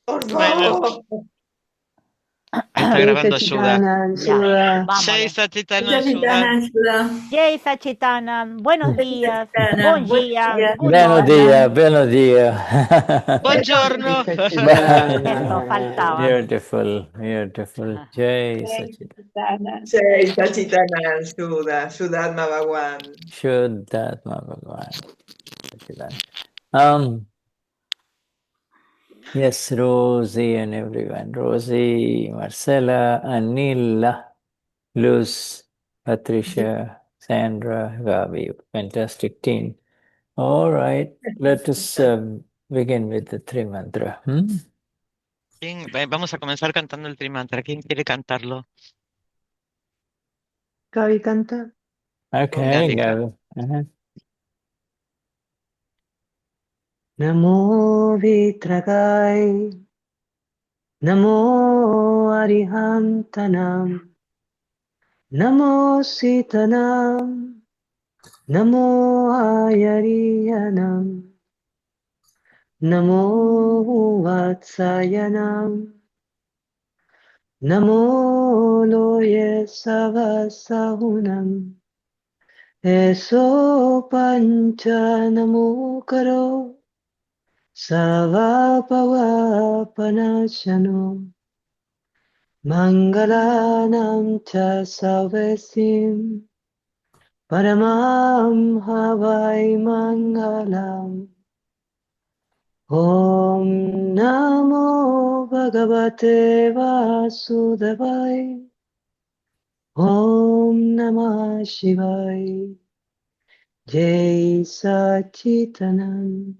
Por Bueno, favor. ahí está Jai grabando Shuddha. Sachitana, Ya, Sura. Jay vámonos. Satchitanand Shuddha. Chachitana, ayuda. Jay Sachitanan, buenos días, Chachitana, bom buenos dia, días. good Buenos morning. días, buenos días. Buongiorno. Eso faltaba. Beautiful, beautiful. Jai Sachitana. Jai Sachitana, Sudha, Shuddhatma Bhagwan. Shuddhatma Bhagavan. Sachitana. Yes, Rosie and everyone. Rosie, Marcella, Anila, Luz, Patricia, Sandra, Gabi. Fantastic team. All right, let us begin with the three mantra. Vamos a comenzar cantando el Trimantra. ¿Quién quiere cantarlo? Gabi canta. Okay, Gaby. Gabi. Namo Vitragai, Namo Arihantanam, Namo Sitanam, Namo Ayariyanam, Namo Vatsayanam, Namo Loye Savasahunam, Eso Pancha Namo Karo, Savapavapanashano, Mangalanam cha Savesim, Paramam Havai Mangalam. Om Namo Bhagavate Vasudevaya. Om Namah Shivaya. Jai Sachitanand.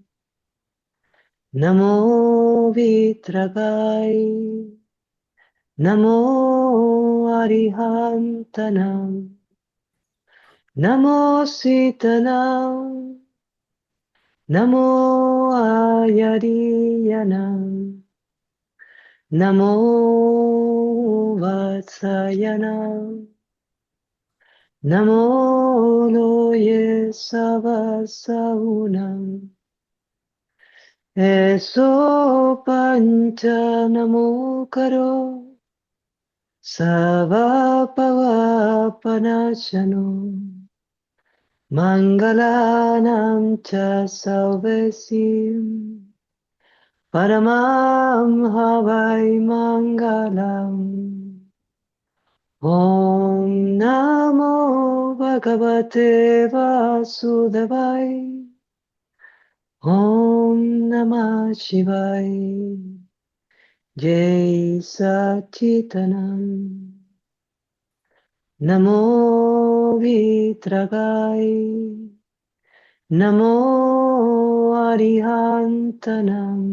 Namo Vitragai. Namo Arihantanam. Namo Sitanam. Namo Ayariyanam. Namo Vatsayanam. Namo Loye Savasahunam. Eso Pancha Namo Karo. Savapavapanashano, Mangalanam cha Salvesim, Paramam Havai Mangalam. Om Namo Bhagavate Vasudevaya. Om Namah Shivaya. Jai Sachitanand. Namo Vitragai, Namo Arihantanam,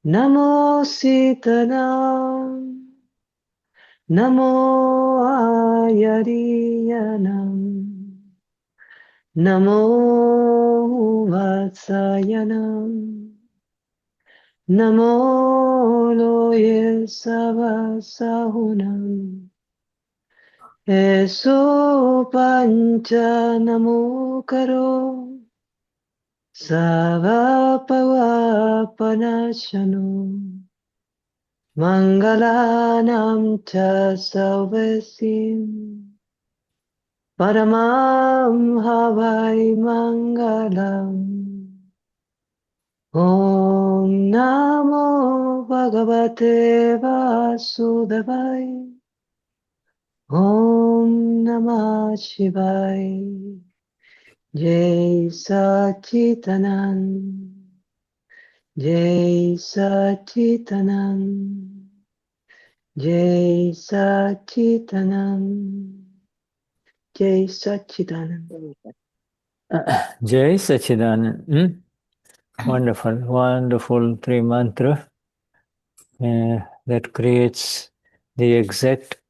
Namo Sitanam, Namo Ayariyanam, Namo Vatsayanam, Namo Loye Savasahunam. Eso Pancha Namo Karo, Savapavapanashano, Mangalanam cha Salvesim, Paramam Havai Mangalam. Om Namo Bhagavate Vasudevaya. Om Namah Shivaya. Jai Sachitanand. Jai Sachitanand. Jai Sachitanand. Jai Sachitanand. Jai Sachidanand. Wonderful, wonderful three mantra that creates the exact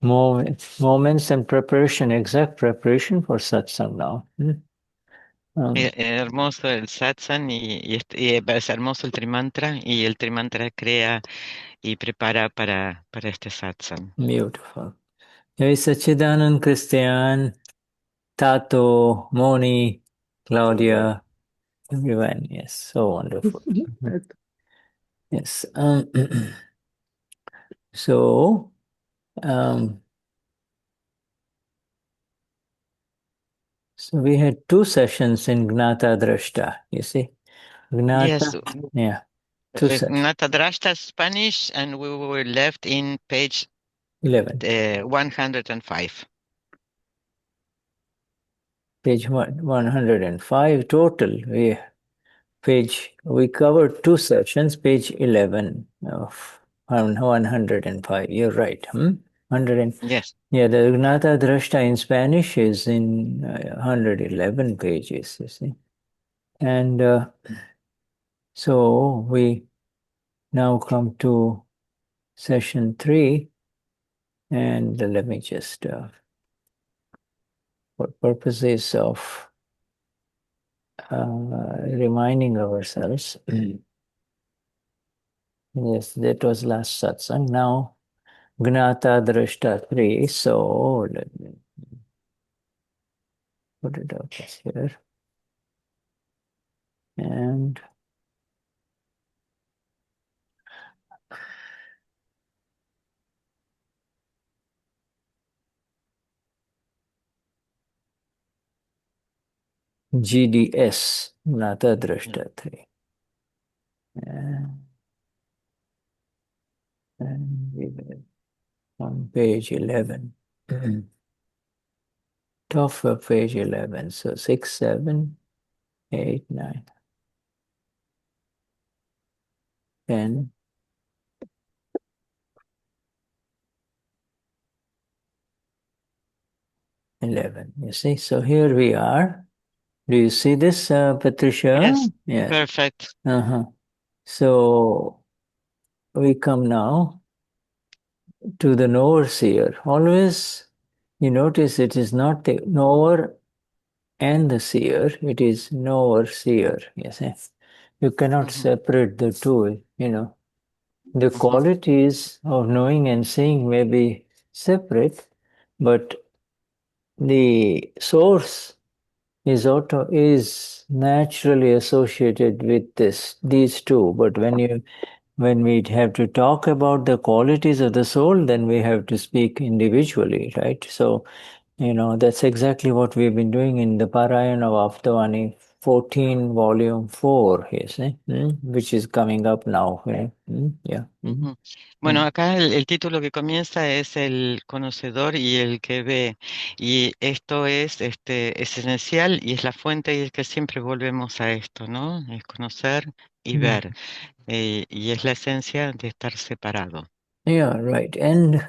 moments and preparation, exact preparation for satsang now. Hermoso el satsang y es hermoso el Trimantra y el Trimantra crea y prepara para este satsang. Beautiful. Jai Sachidanand, Christian, Tato, Moni, Claudia, everyone. Yes, so wonderful. Yes. So, so we had 2 sessions in Gnata-Drashta, you see. Yes, Gnata, yeah, 2 sessions. Gnata-Drashta Spanish, and we were left in page 11. 105. Page 105 total. We covered 2 sessions, page 11 of 105. You're right. 100. Yes. Yeah, the Gnata-Drashta in Spanish is in 111 pages, you see. And so we now come to session 3, and let me just, for purposes of reminding ourselves, yes, that was last satsang. Now, Gnata-Drashta 3, so let me put it up here. And GDS, Gnata-Drashta 3. And we will on page 11. Top of page 11. So 6, 7, 8, 9, 10, 11. You see, so here we are. Do you see this, Patricia? Yes. Yeah. Perfect. So we come now to the Knower-Seer. Always, you notice it is not the knower and the seer, it is Knower-Seer. You see, you cannot separate the two, you know. The qualities of knowing and seeing may be separate, but the source is naturally associated with these two. But when we have to talk about the qualities of the soul, then we have to speak individually, right? So, you know, that's exactly what we've been doing in the Parayana of Avtavani 14, volume 4, you see, which is coming up now. Yeah. Bueno, acá el título que comienza es el conocedor y el que ve, y esto es esencial y es la fuente y es que siempre volvemos a esto, ¿no? Es conocer y ver, y es la esencia de estar separado. Yeah, right. And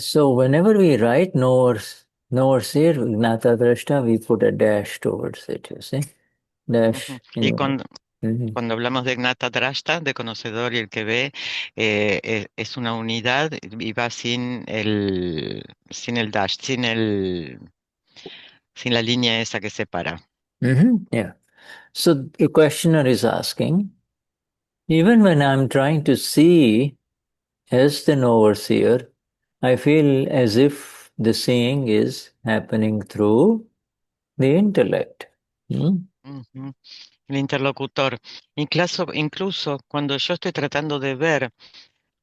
so whenever we write Knower-Seer, Gnata-Drashta, we put a dash towards it, you see. Dash. Y cuando hablamos de Gnata-Drashta, de conocedor y el que ve, es una unidad y va sin el dash, sin la línea esa que separa. Yeah. So the questioner is asking, even when I'm trying to see as the Knower-Seer, I feel as if the seeing is happening through the intellect. El interlocutor. Incluso cuando yo estoy tratando de ver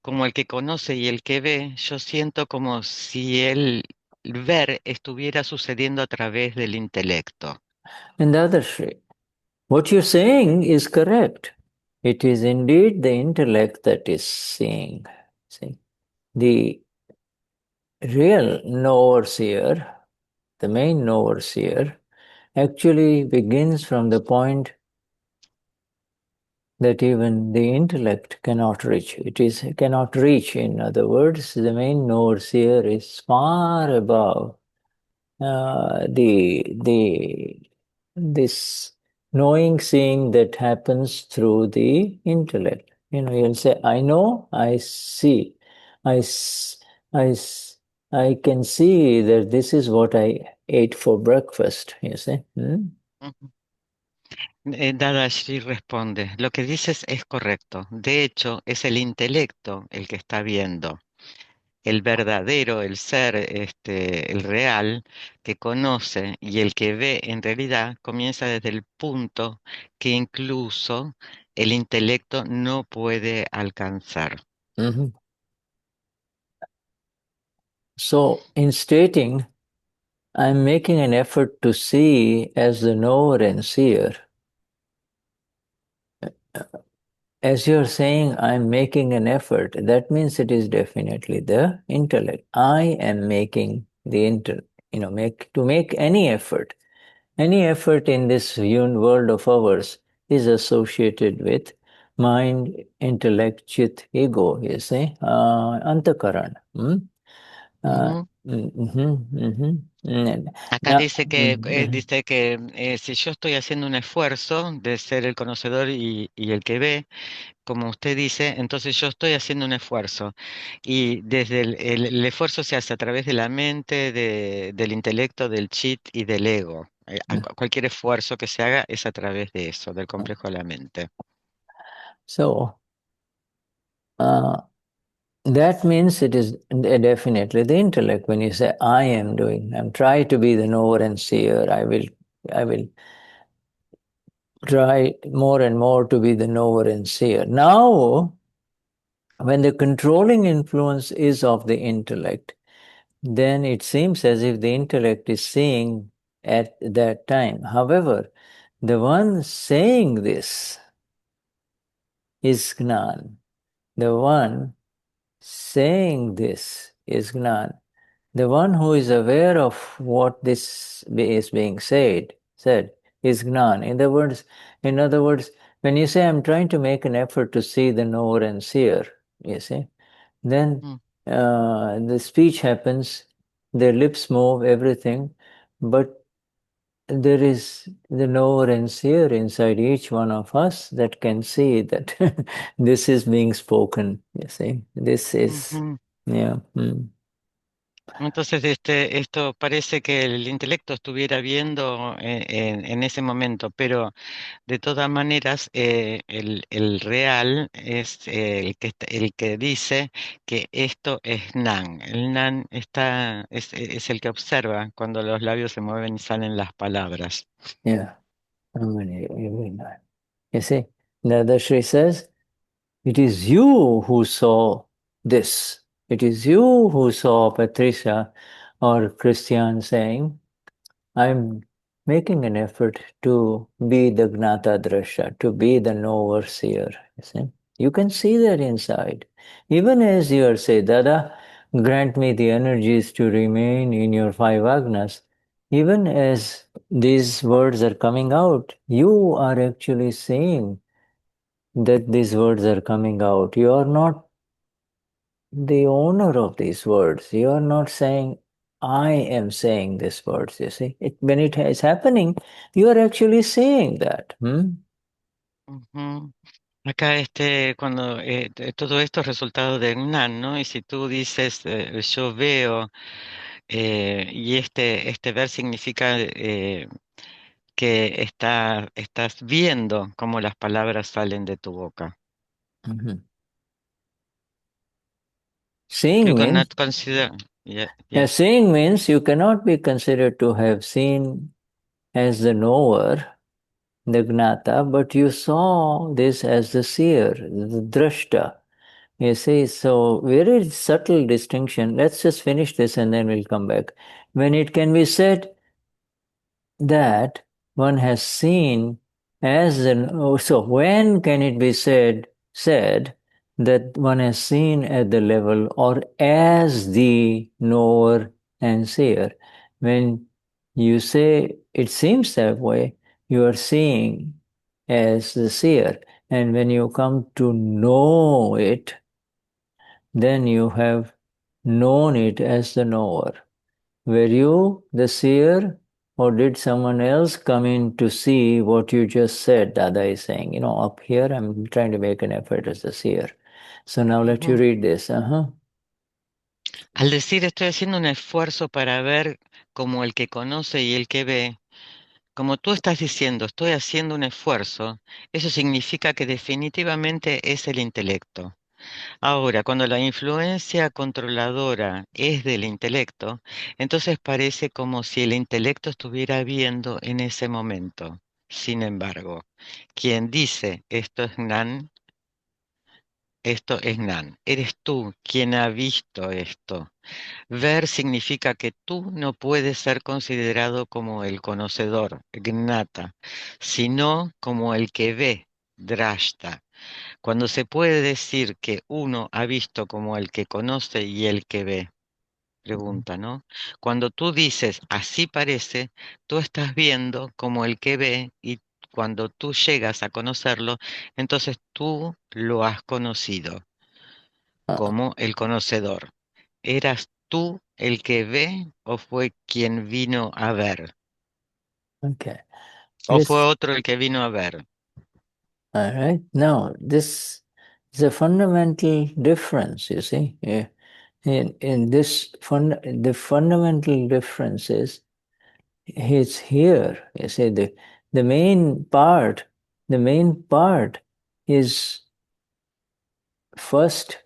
como el que conoce y el que ve, yo siento como si el ver estuviera sucediendo a través del intelecto. And Dadashri, what you're saying is correct. It is indeed the intellect that is seeing. See, the real Knower-Seer, the main Knower-Seer, actually begins from the point that even the intellect cannot reach. Cannot reach. In other words, the main Knower-Seer is far above this knowing, seeing that happens through the intellect. You know, you'll say, I know, I see, I can see that this is what I ate for breakfast, you see. Dadashri responde, lo que dices es correcto. De hecho, es el intelecto el que está viendo. el verdadero, el ser, el real, que conoce y el que ve en realidad comienza desde el punto que incluso el intelecto no puede alcanzar. Mhm. So, in stating, I'm making an effort to see as the knower and seer. As you're saying, I'm making an effort, that means it is definitely the intellect. I am making the to make any effort. Any effort in this world of ours is associated with mind, intellect, chit, ego, you see, antakaran. Ujú. Acá Now, dice que si yo estoy haciendo un esfuerzo de ser el conocedor y el que ve, como usted dice, entonces yo estoy haciendo un esfuerzo. Y desde el esfuerzo se hace a través de la mente, del intelecto, del chit y del ego. Cualquier esfuerzo que se haga es a través de eso, del complejo de la mente. so, that means it is definitely the intellect. When you say, I'm trying to be the knower and seer, I will try more and more to be the knower and seer. Now, when the controlling influence is of the intellect, then it seems as if the intellect is seeing at that time. However, the one saying this is Gnan. The one saying this is Gnan. The one who is aware of what this is being said is Gnan. In other words, when you say, I'm trying to make an effort to see the knower and seer, you see, then the speech happens, their lips move, everything, but there is the knower and seer inside each one of us that can see that this is being spoken, you see. This is, Ujú. yeah. Entonces, esto parece que el intelecto estuviera viendo en ese momento, pero de todas maneras, el real es el que dice que esto es Nan. El Nan es el que observa cuando los labios se mueven y salen las palabras. Yeah. You see, Gnata-Drashata says, it is you who saw this. It is you who saw Patricia or Christian saying, I'm making an effort to be the Gnata-Drashata, to be the Knower-Seer. You see, you can see that inside. Even as you are saying, Dada, grant me the energies to remain in your five agnas. Even as these words are coming out, you are actually saying that these words are coming out. You are not the owner of these words. You are not saying, I am saying these words, you see. When it is happening, you are actually saying that. Ujú. Acá cuando todo esto es resultado de Nan, ¿no? Y si tú dices yo veo y este ver significa que estás viendo cómo las palabras salen de tu boca. You Seeing means, cannot consider, yeah. seeing means you cannot be considered to have seen as the knower, the Gnata, but you saw this as the seer, the Drashta. You see, so very subtle distinction. Let's just finish this and then we'll come back. When it can be said that one has seen as an so when can it be said that one has seen at the level or as the knower and seer? When you say it seems that way, you are seeing as the seer, and when you come to know it, then you have known it as the knower. Were you the seer, or did someone else come in to see what you just said? Dada is saying, up here I'm trying to make an effort as the seer. So now let you Ujú. read this. Al decir estoy haciendo un esfuerzo para ver como el que conoce y el que ve, como tú estás diciendo, estoy haciendo un esfuerzo, eso significa que definitivamente es el intelecto. Ahora, cuando la influencia controladora es del intelecto, entonces parece como si el intelecto estuviera viendo en ese momento. Sin embargo, quien dice esto es Gnan, eres tú quien ha visto esto. Ver significa que tú no puedes ser considerado como el conocedor, Gnata, sino como el que ve, Drashta. Cuando se puede decir que uno ha visto como el que conoce y el que ve, pregunta, ¿no? Cuando tú dices así parece, tú estás viendo como el que ve y cuando tú llegas a conocerlo, entonces tú lo has conocido como el conocedor. ¿Eras tú el que ve o fue quien vino a ver? Okay. ¿O fue This, otro el que vino a ver? all right. Now, this is a fundamental difference, you see. Yeah. In this, the fundamental difference is it's here. You see, the main part is first,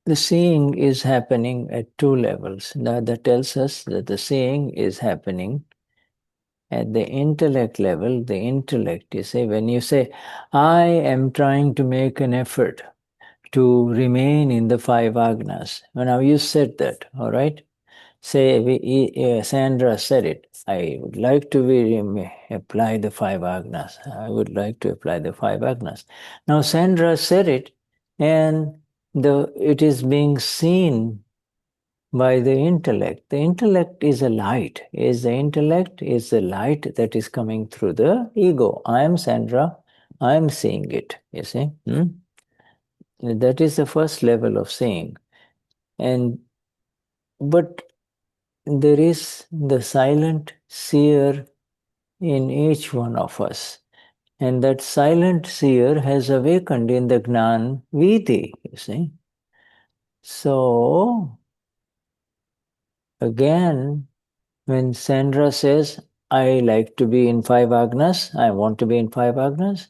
the seeing is happening at two levels. Now that tells us that the seeing is happening at the intellect level. The intellect, you see, when you say, I am trying to make an effort to remain in the five agnas. Well, now you said that, all right? Say, Sandra said it. I would like to apply the five agnas. I would like to apply the five agnas. Now Sandra said it, and it is being seen by the intellect. The intellect is a light. The intellect is the light that is coming through the ego. I am Sandra. I am seeing it. You see, that is the first level of seeing, but there is the silent seer in each one of us. And that silent seer has awakened in the Gnan Vidhi, you see. So, again, when Sandra says, I like to be in five agnas, I want to be in five agnas,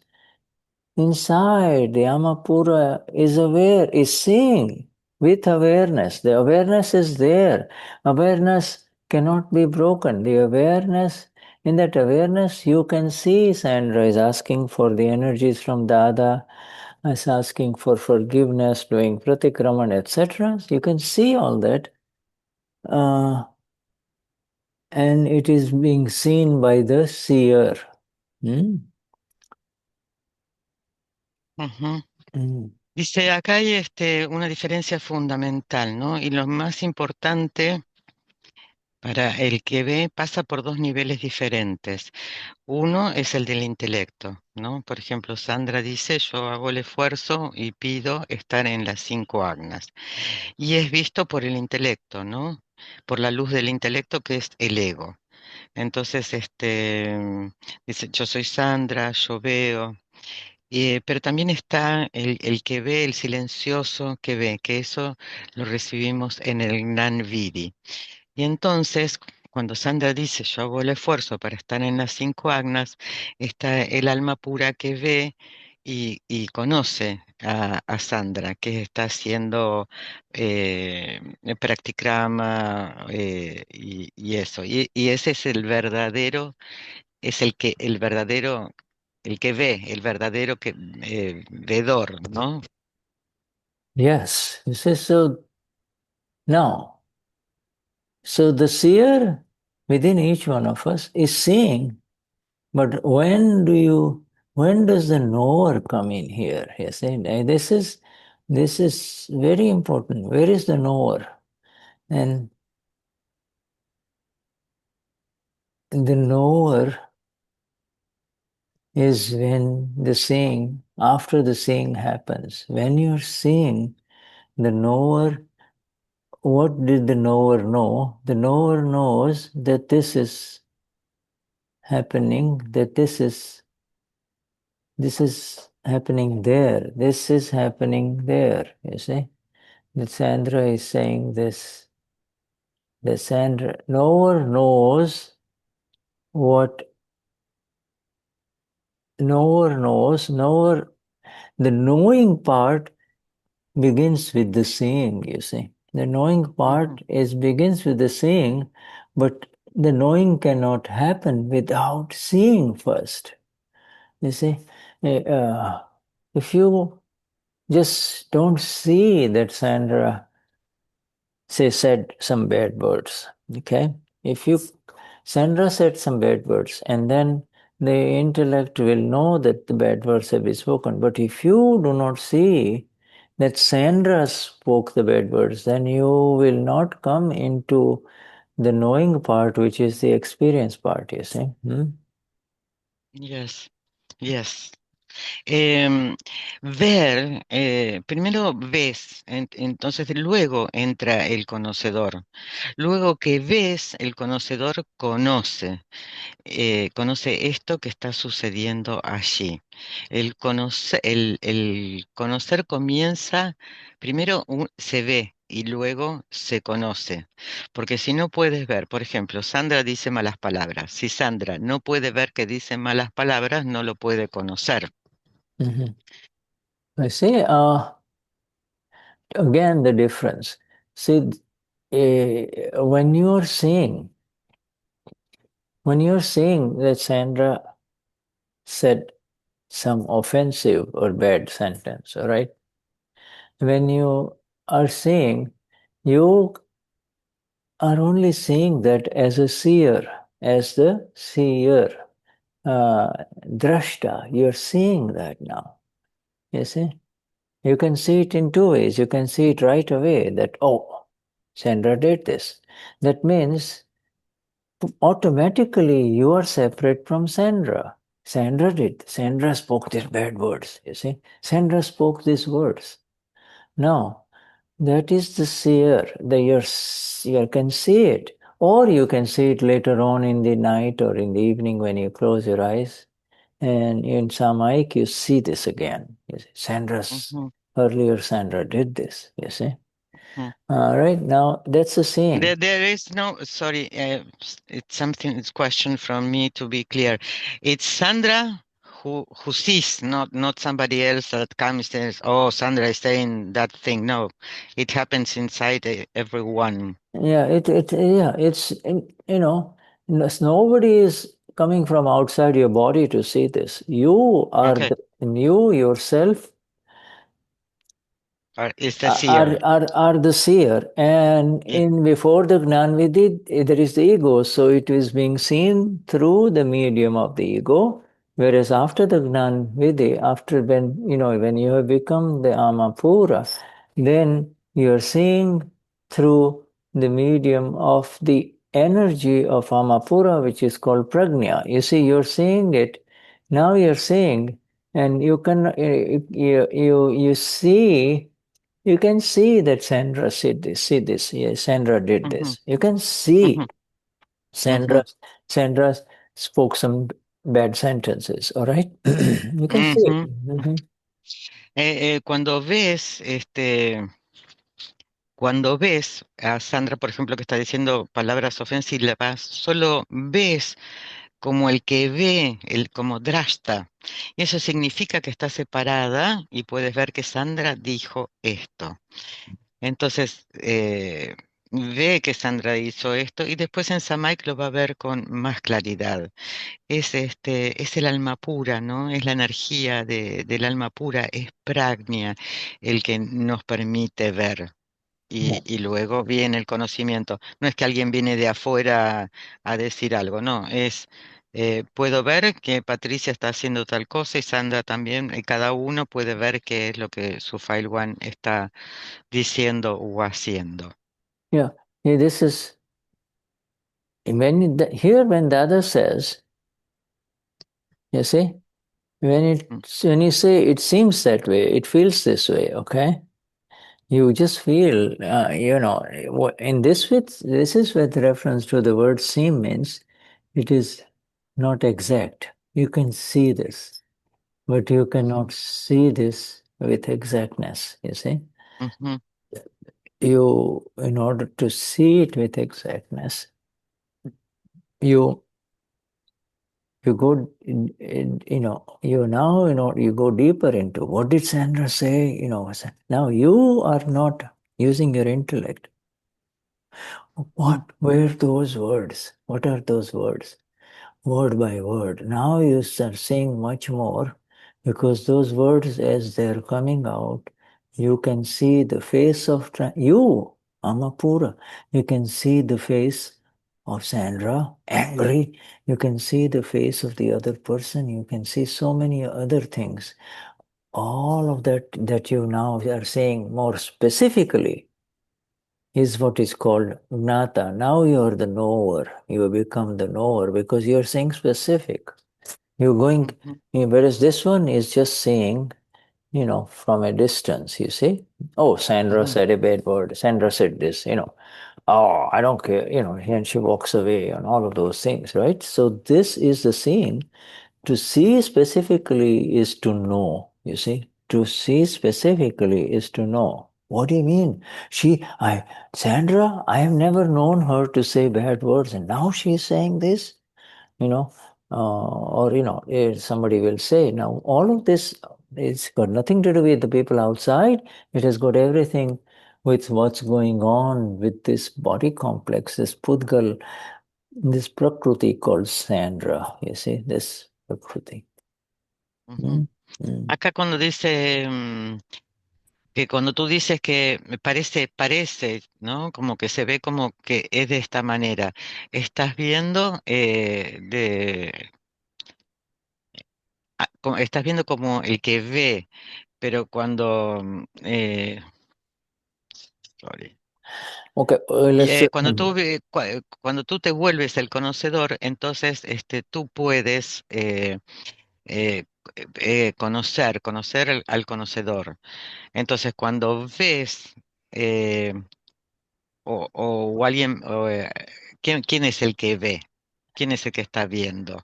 inside the Amapura is aware, is seeing with awareness. The awareness is there. Awareness cannot be broken. The awareness, in that awareness, you can see Sandra is asking for the energies from Dada, is asking for forgiveness, doing pratikraman, etc. You can see all that. And it is being seen by the seer. Ujú. Dice, acá hay una diferencia fundamental, ¿no? Y lo más importante para el que ve pasa por dos niveles diferentes. Uno es el del intelecto, ¿no? Por ejemplo, Sandra dice, yo hago el esfuerzo y pido estar en las cinco agnas. Y es visto por el intelecto, ¿no? Por la luz del intelecto que es el ego. Entonces, dice, yo soy Sandra, yo veo. Pero también está el que ve, el silencioso que ve, que eso lo recibimos en el Gnan Vidi. Y entonces, cuando Sandra dice, yo hago el esfuerzo para estar en las cinco agnas, está el alma pura que ve y conoce a Sandra, que está haciendo practikrama y eso. Y ese es el verdadero, el que ve, el verdadero vedor, ¿no? Yes. You say so. Now, so the seer within each one of us is seeing, but when does the knower come in here? You see, this is very important. Where is the knower? And the knower is when the seeing, after the seeing happens. When you're seeing, the knower, what did the knower know? The knower knows that this is happening, that this is happening there, this is happening there, you see. The Sandra is saying this. The Sandra, knower knows what knower knows, knower, the knowing part begins with the seeing, you see. The knowing part begins with the seeing, but the knowing cannot happen without seeing first. You see, if you just don't see that Sandra, say, said some bad words, okay? If Sandra said some bad words, and then the intellect will know that the bad words have been spoken. But if you do not see that Sandra spoke the bad words, then you will not come into the knowing part, which is the experience part, you see. Yes, yes. Ver, primero ves, entonces luego entra el conocedor. Luego que ves, el conocedor conoce. Conoce esto que está sucediendo allí. El conocer comienza, primero se ve y luego se conoce. Porque si no puedes ver, por ejemplo, Sandra dice malas palabras. Si Sandra no puede ver que dice malas palabras, no lo puede conocer. I see, again, the difference. See, when you're saying that Sandra said some offensive or bad sentence, all right? When you are saying, you are only saying that as a seer, as the seer, Drashta, you're seeing that now, you see? You can see it in two ways. You can see it right away that, oh, Sandra did this. That means automatically you are separate from Sandra. Sandra spoke these bad words, you see. Sandra spoke these words. Now, that is the seer. You can see it. Or you can see it later on in the night or in the evening when you close your eyes. And in Samaik, you see this again. You see, earlier Sandra did this, you see. Right now, that's the same. There is no, sorry, it's something, it's question from me to be clear. It's Sandra who sees, not somebody else that comes and says, oh, Sandra is saying that thing. No, it happens inside everyone. Yeah, it's, you know, nobody is coming from outside your body to see this. You are, you yourself is the seer. Are the seer, and in before the Gnan Vidhi, there is the ego, so it is being seen through the medium of the ego. Whereas after the Gnan Vidhi, after when you have become the Amapura, then you are seeing through the medium of the energy of Amapura, which is called Prajna. You see, you're seeing it. Now you're seeing, and you can you see. You can see that Sandra said this, yes, Sandra did this. You can see Sandra spoke some bad sentences, all right? You can see it. Cuando ves a Sandra, por ejemplo, que está diciendo palabras ofensivas, solo ves como el que ve, como Drashta. Y eso significa que está separada y puedes ver que Sandra dijo esto. Entonces, ve que Sandra hizo esto y después en Samaik lo va a ver con más claridad. Es el alma pura, ¿no? Es la energía del alma pura, es pragnia el que nos permite ver. Y luego viene el conocimiento. No es que alguien viene de afuera a decir algo, no, puedo ver que Patricia está haciendo tal cosa y Sandra también, y cada uno puede ver qué es lo que su File One está diciendo o haciendo. Yeah, this is, when Dada says, you see, when you say it seems that way, it feels this way, okay? You just feel, in this is with reference to the word seem, means it is not exact. You can see this, but you cannot see this with exactness, you see. In order to see it with exactness, you you go, you go deeper into what did Sandra say? Now you are not using your intellect. What were those words? What are those words? Word by word. Now you start saying much more because those words, as they're coming out, you can see the face of you, Amapura. You can see the face of Sandra, angry. You can see the face of the other person. You can see so many other things. All of that you now are saying more specifically is what is called Gnata. Now you are the knower. You become the knower because you are saying specific. You're going, whereas this one is just saying, from a distance, you see. Oh, Sandra said a bad word. Sandra said this, Oh, I don't care, and she walks away and all of those things, right? So this is the scene. To see specifically is to know, you see. To see specifically is to know. What do you mean? Sandra, I have never known her to say bad words, and now she's saying this, somebody will say, now all of this, it's got nothing to do with the people outside. It has got everything with what's going on with this body complex, this Pudgal, this Prakriti called Sandra, you see, this Prakriti. Acá cuando dice que cuando tú dices que me parece, ¿no? Como que se ve como que es de esta manera. Estás viendo estás viendo como el que ve, pero cuando sorry. Okay, Cuando tú te vuelves el conocedor, entonces tú puedes conocer al conocedor. Entonces, cuando ves o alguien, ¿quién es el que ve? ¿Quién es el que está viendo?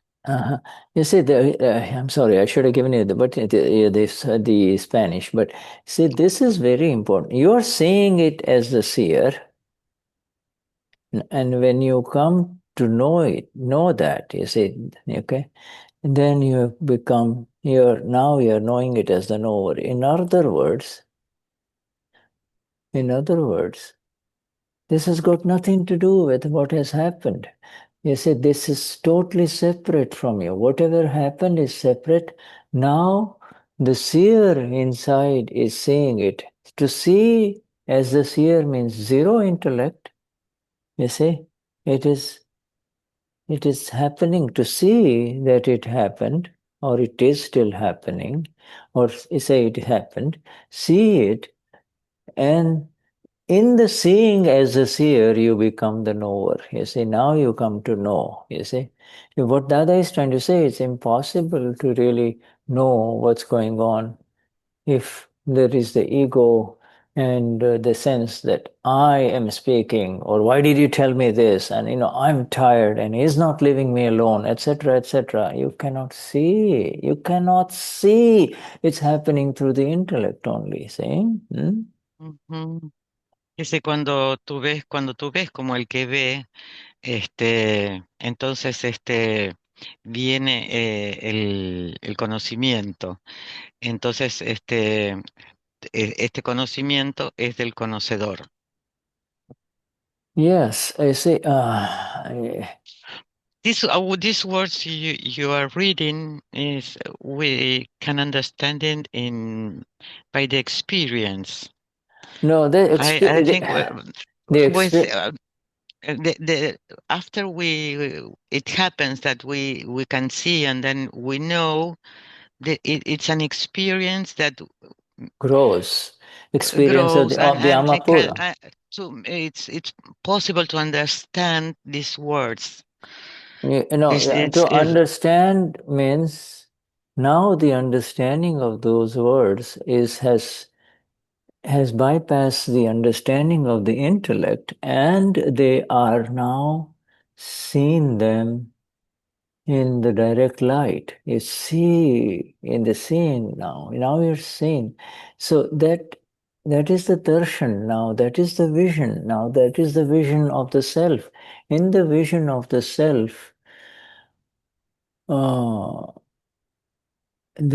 You see, I'm sorry, I should have given you the Spanish, but see, this is very important. You are seeing it as the seer, and when you come to know that, you see, okay, then you become, you're knowing it as the knower. In other words, this has got nothing to do with what has happened. You see, this is totally separate from you. Whatever happened is separate. Now, the seer inside is seeing it. To see as the seer means zero intellect. You see, it is happening. To see that it happened, or it is still happening, or say it happened, see it, and in the seeing as a seer, you become the knower. You see, now you come to know. You see, what Dada is trying to say, it's impossible to really know what's going on if there is the ego and the sense that I am speaking, or why did you tell me this? And I'm tired, and he's not leaving me alone, etc., etc. You cannot see. You cannot see. It's happening through the intellect only. See? Dice cuando tú ves como el que ve, entonces viene el conocimiento. Entonces este conocimiento es del conocedor. Yes, I see. These words you are reading is we can understand it by the experience. No, I think after it happens that we can see and then we know that it's an experience that grows. Experience grows of the Amapura. So it's possible to understand these words. To understand means now the understanding of those words has bypassed the understanding of the intellect, and they are now seeing them in the direct light. You see in the seeing now. Now you're seeing. So that is the darshan now. That is the vision now. That is the vision of the self. In the vision of the self, there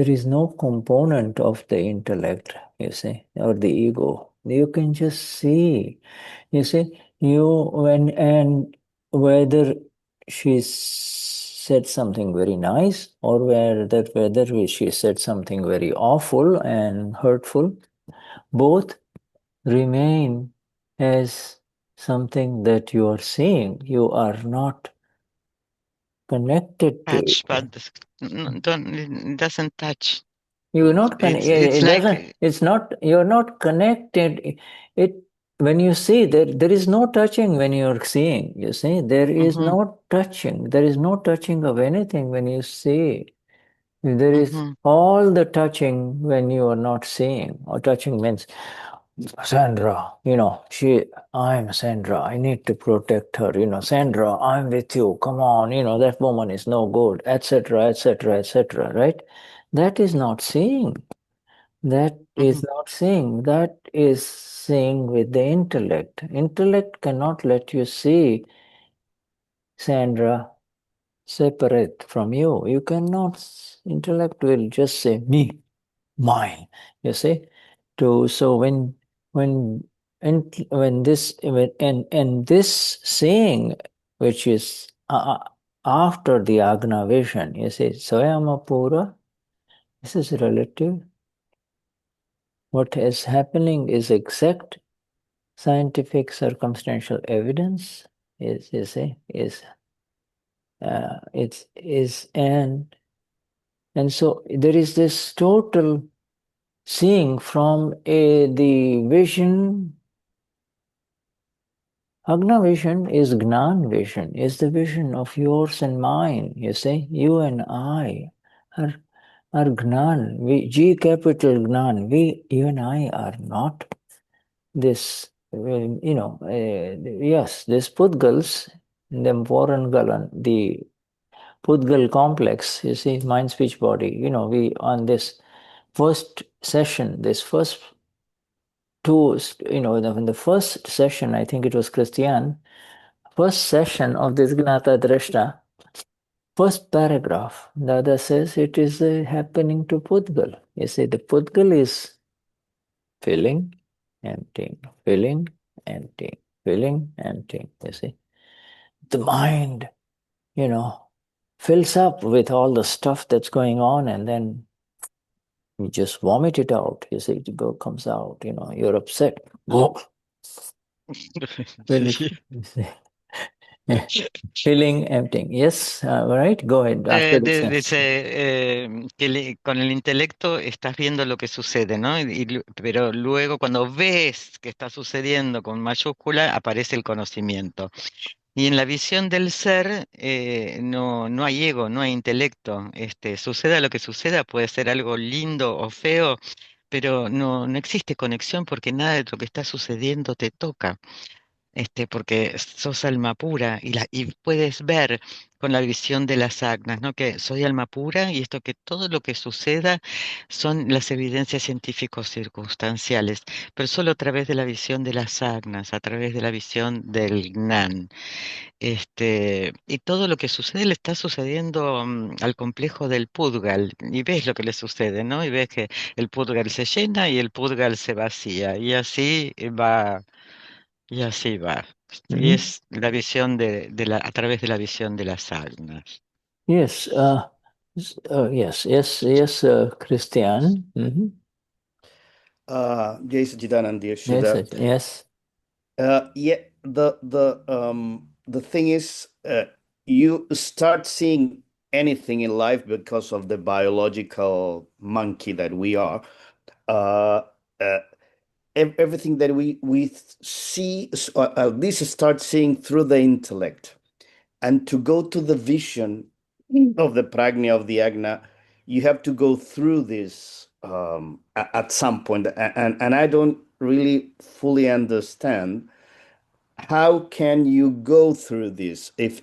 is no component of the intellect, you see, or the ego. You can just see, you see, and whether she said something very nice or whether she said something very awful and hurtful, both remain as something that you are seeing. You are not connected to Touch, it. but it doesn't touch. You're not It's it doesn't, like it's not, you're not connected. It, when you see, there is no touching when you're seeing, you see, there is no touching. There is no touching of anything when you see. There is all the touching when you are not seeing. Or touching means, Sandra, I'm Sandra, I need to protect her, Sandra, I'm with you, come on, that woman is no good, etc., etc., etc., right? That is not seeing. That is not seeing. That is seeing with the intellect. Intellect cannot let you see Sandra separate from you. You cannot. Intellect will just say me, mine. You see. So when when this and this seeing, which is after the Agna vision, you see, Swayamapura. This is relative. What is happening is exact scientific circumstantial evidence and so there is this total seeing from the vision. Agna vision is Gnan vision, is the vision of yours and mine. You see, you and I are Gnan, G capital Gnan. You and I are not this, yes, this Pudgals, the Varangalan, the Pudgal complex, you see, mind, speech, body, we on this first session, this first two, in the first session, I think it was Christian, first session of this Gnata-Drashata, first paragraph, the other says it is happening to Pudgal. You see, the Pudgal is filling, emptying, filling, emptying, filling, emptying. You see, the mind, fills up with all the stuff that's going on, and then you just vomit it out. You see, comes out. You're upset. Go. Filling, emptying. Yes, right. Go ahead. After this. Dice que con el intelecto estás viendo lo que sucede, ¿no? Pero luego cuando ves que está sucediendo con mayúscula, aparece el conocimiento. Y en la visión del ser no hay ego, no hay intelecto. Suceda lo que suceda, puede ser algo lindo o feo, pero no existe conexión porque nada de lo que está sucediendo te toca. Porque sos alma pura y puedes ver con la visión de las agnas, ¿no? Que soy alma pura y esto que todo lo que suceda son las evidencias científicos circunstanciales, pero solo a través de la visión de las agnas, a través de la visión del Gnan. Y todo lo que sucede le está sucediendo al complejo del Pudgal, y ves lo que le sucede, ¿no? Y ves que el Pudgal se llena y el Pudgal se vacía, y así va. Y así va. Y es la visión a través de la visión de las almas. Yes, yes, Christian. Jai Sachidanand, dear Shuddha. Yes. Yeah, the thing is, you start seeing anything in life because of the biological monkey that we are. Everything that we see, or at least start seeing through the intellect, and to go to the vision of the prajna of the agna, you have to go through this at some point, and I don't really fully understand how can you go through this if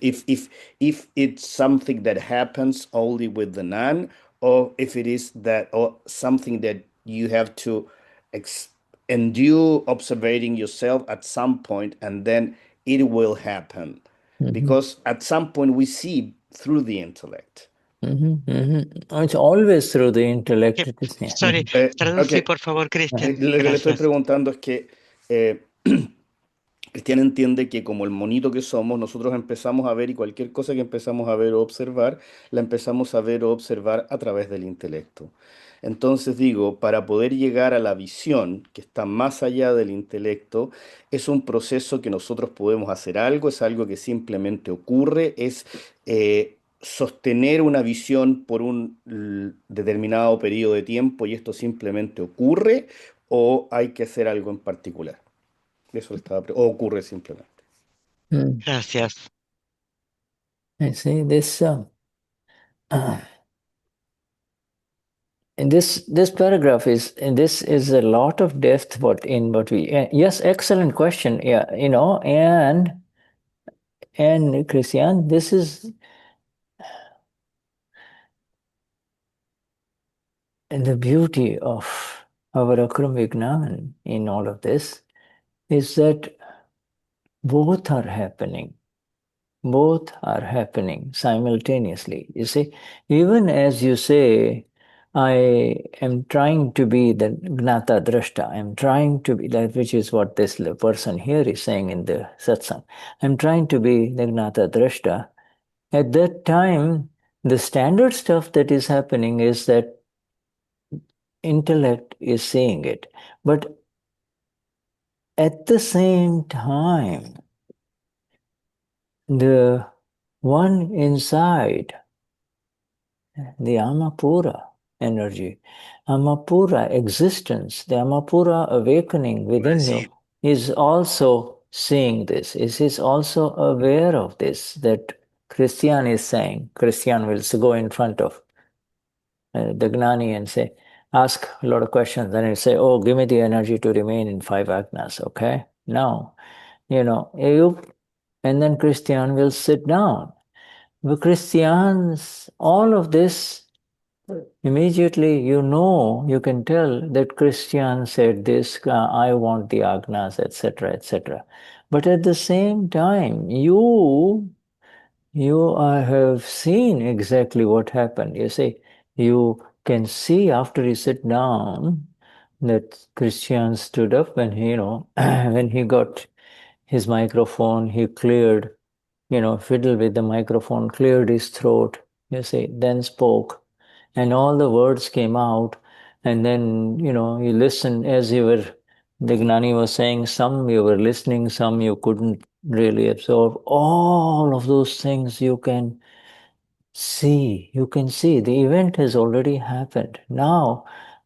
it's something that happens only with the nun, or if it is that or something that you have to endure observing yourself at some point, and then it will happen, because at some point we see through the intellect. It's always through the intellect. Sorry, traducí por favor, Cristian. Lo que le estoy Gracias. preguntando es que Cristian entiende que como el monito que somos, nosotros empezamos a ver y cualquier cosa que empezamos a ver o observar, la empezamos a ver o observar a través del intelecto. Entonces digo, para poder llegar a la visión que está más allá del intelecto, es un proceso que nosotros podemos hacer algo, es algo que simplemente ocurre, es sostener una visión por un determinado periodo de tiempo y esto simplemente ocurre o hay que hacer algo en particular. Eso o ocurre simplemente. Gracias. I see this. And this paragraph is, and this is a lot of depth. What we? Yes, excellent question. Yeah, and Christian, this is the beauty of our Akram Vignan in all of this, is that both are happening. Both are happening simultaneously. You see, even as you say, I am trying to be the Gnata-Drashta. I'm trying to be that, which is what this person here is saying in the satsang. I'm trying to be the Gnata-Drashta. At that time, the standard stuff that is happening is that intellect is seeing it. But at the same time, the one inside, the Amapura energy, Amapura existence, the Amapura awakening within you is also seeing this, is also aware of this, that Christian is saying. Christian will go in front of the Gnani and say, ask a lot of questions, and he'll say, oh, give me the energy to remain in 5 agnas, okay? Now, and then Christian will sit down. The Christians, all of this, immediately you can tell that Christian said this, I want the agnas, etc., etc. But at the same time, you have seen exactly what happened. You see, you can see after he sit down that Christian stood up when when he got his microphone, he cleared, fiddled with the microphone, cleared his throat, then spoke, and all the words came out. And then, you listened as you were, the Gnani was saying, some you were listening, some you couldn't really absorb. All of those things you can see. The event has already happened. Now,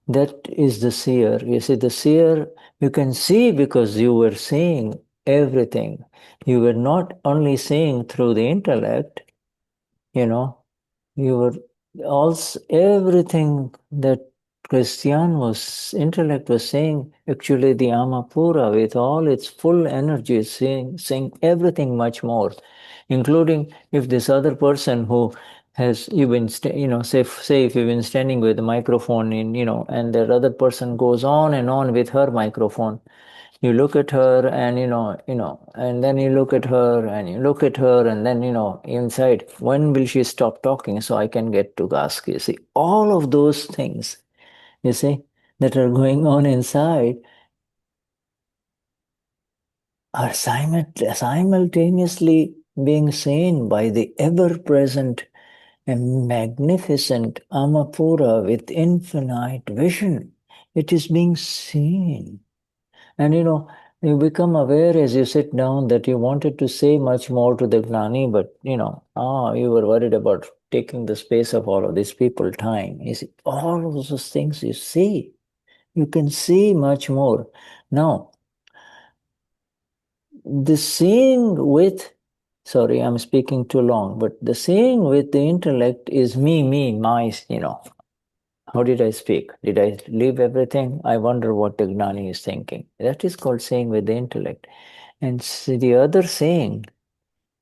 that is the seer. You see, the seer, you can see because you were seeing everything. You were not only seeing through the intellect, you were also, everything that intellect was saying, actually the Amapura with all its full energy is saying everything much more, including if this other person who has you've been say if you've been standing with a microphone and that other person goes on and on with her microphone, you look at her and and then you look at her and you look at her and then inside, when will she stop talking so I can get to ask? You see, all of those things, you see, that are going on inside are simultaneously being seen by the ever-present and magnificent Amapura with infinite vision. It is being seen. And you become aware as you sit down that you wanted to say much more to the Gnani, but you were worried about taking the space of all of these people time. You see, all of those things you see. You can see much more. Now, the seeing with, sorry, I'm speaking too long, but the seeing with the intellect is me, my, How did I speak? Did I leave everything? I wonder what the Gnani is thinking. That is called saying with the intellect. And the other saying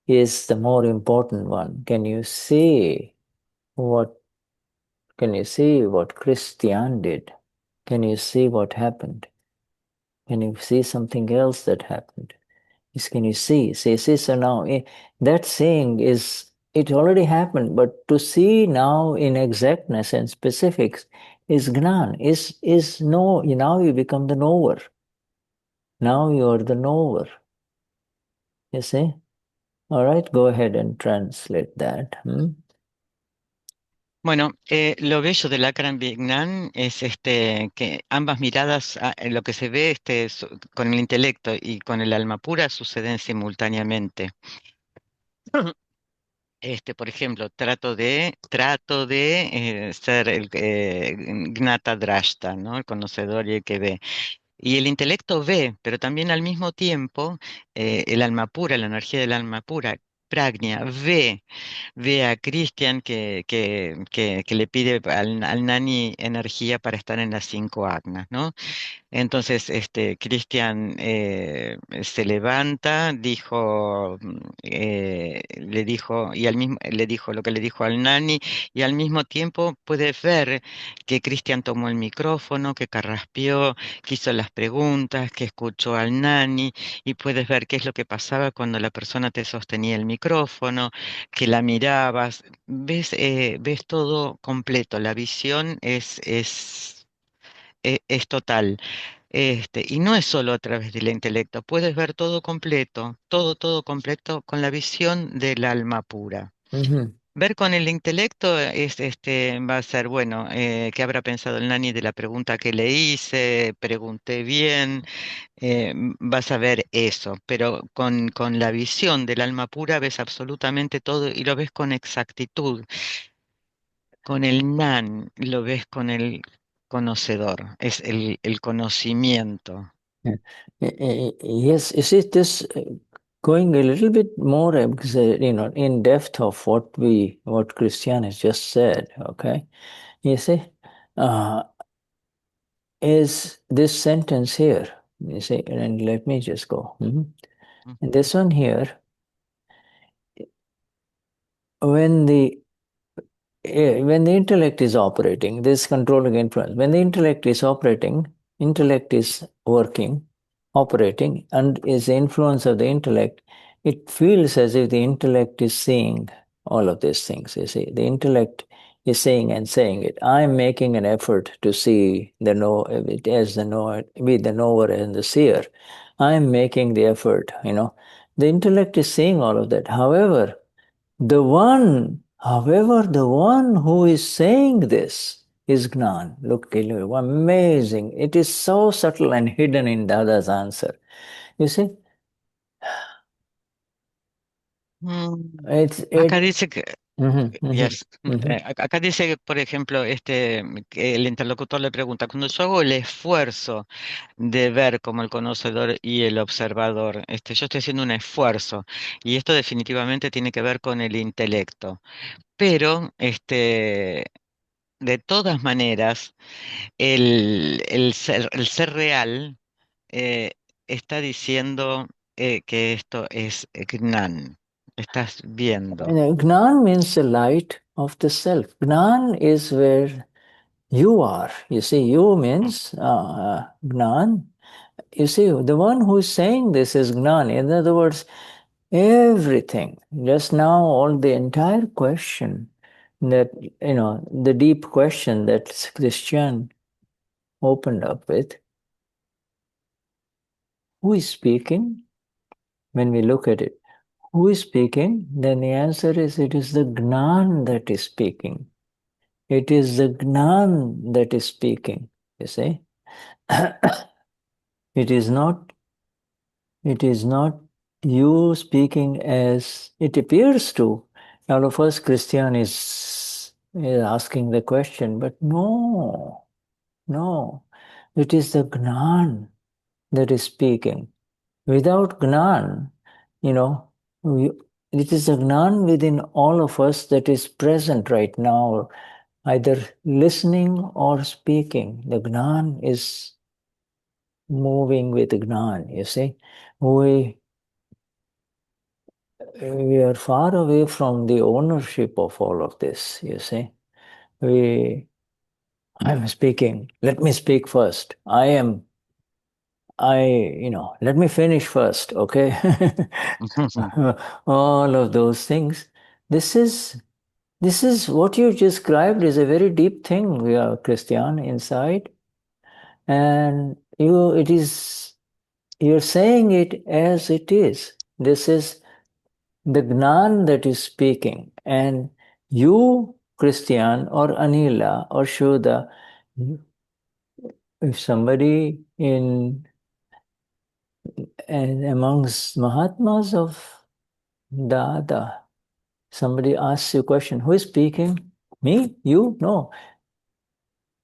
is the more important one. Can you see what Christian did? Can you see what happened? Can you see something else that happened? Can you see? So now that saying is it already happened, but to see now in exactness and specifics is Gnan, is know, now you become the knower. Now you are the knower. You see? All right, go ahead and translate that. Bueno, lo bello del Akram Vignan es que ambas miradas, lo que se ve con el intelecto y con el alma pura suceden simultáneamente. Por ejemplo, trato de ser el Gnata-Drashta, ¿no? El conocedor y el que ve. Y el intelecto ve, pero también al mismo tiempo el alma pura, la energía del alma pura, Pragnia, ve a Christian que le pide al Nani energía para estar en las 5 agnas, ¿no? Entonces, Christian se levanta, le dijo, y al mismo, le dijo lo que le dijo al Nani, y al mismo tiempo puedes ver que Christian tomó el micrófono, que carraspeó, que hizo las preguntas, que escuchó al Nani, y puedes ver qué es lo que pasaba cuando la persona te sostenía el micrófono, que la mirabas, ves todo completo, la visión es total. Y no es solo a través del intelecto, puedes ver todo completo, todo completo con la visión del alma pura. Ver con el intelecto va a ser, bueno, ¿qué habrá pensado el Nani de la pregunta que le hice? Pregunté bien, vas a ver eso, pero con la visión del alma pura ves absolutamente todo y lo ves con exactitud. Con el Nan lo ves con el conocedor, es el conocimiento. Yes, you see, this going a little bit more, in depth of what Christian has just said. Okay, you see, is this sentence here? You see, and let me just go. And this one here, when the intellect is operating, this controlling influence. When the intellect is operating, intellect is working, operating, and is the influence of the intellect, it feels as if the intellect is seeing all of these things. You see, the intellect is saying and saying it. I'm making an effort to see the know it as the knower, be the knower and the seer. I'm making the effort. The intellect is seeing all of that. However, the one who is saying this is Gnan. Look, amazing. It is so subtle and hidden in Dada's answer. You see? Acá dice que, Yes. acá dice que, por ejemplo, que el interlocutor le pregunta, cuando yo hago el esfuerzo de ver como el conocedor y el observador, yo estoy haciendo un esfuerzo, y esto definitivamente tiene que ver con el intelecto. Pero, de todas maneras, el ser real está diciendo que esto es Gnan. Estás viendo. Gnan means the light of the self. Gnan is where you are. You see, you means Gnan. You see, the one who is saying this is Gnan. In other words, everything. Just now, all the entire question that, the deep question that Christian opened up with, who is speaking? When we look at it, who is speaking? Then the answer is, it is the Gnan that is speaking. It is the Gnan that is speaking, you see. It is not you speaking as it appears to. Now, first Christian is asking the question, but no. It is the Gnan that is speaking. Without Gnan, it is the Gnan within all of us that is present right now, either listening or speaking. The Gnan is moving with Gnan, you see. We are far away from the ownership of all of this, you see. I'm speaking. Let me speak first. Let me finish first, okay? All of those things. This is what you described is a very deep thing, Christian, inside. And you're saying it as it is. This is the Gnan that is speaking. And you, Christian, or Anila, or Shuddha, if somebody and amongst Mahatmas of Dada, somebody asks you a question, who is speaking? Me? You? No.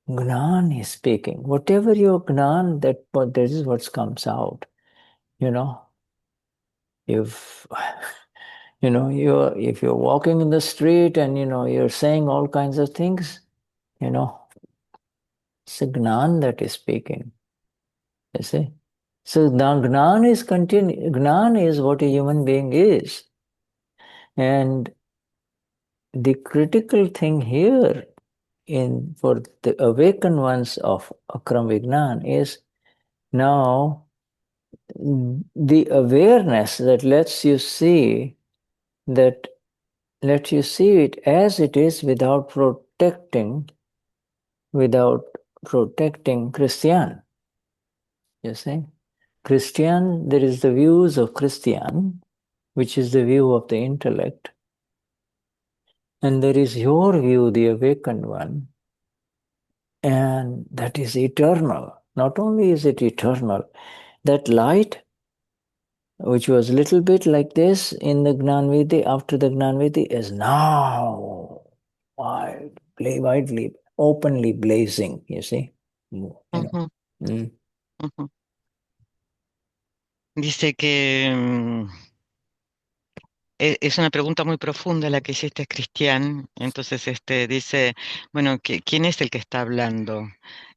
Gnan is speaking. Whatever your Gnan, that is what comes out. If if you're walking in the street and you're saying all kinds of things, it's a Gnan that is speaking. You see? So Gnan is Gnan is what a human being is. And the critical thing here for the awakened ones of Akram Vignan is now the awareness that lets you see it as it is without protecting Christian. You see? Christian, there is the views of Christian, which is the view of the intellect. And there is your view, the awakened one, and that is eternal. Not only is it eternal, that light, which was a little bit like this in the Gnanvidhi, after the Gnanvidhi, is now widely, openly blazing, you see. Mm. Dice que es una pregunta muy profunda la que hiciste, Cristian. Entonces, dice, bueno, ¿quién es el que está hablando?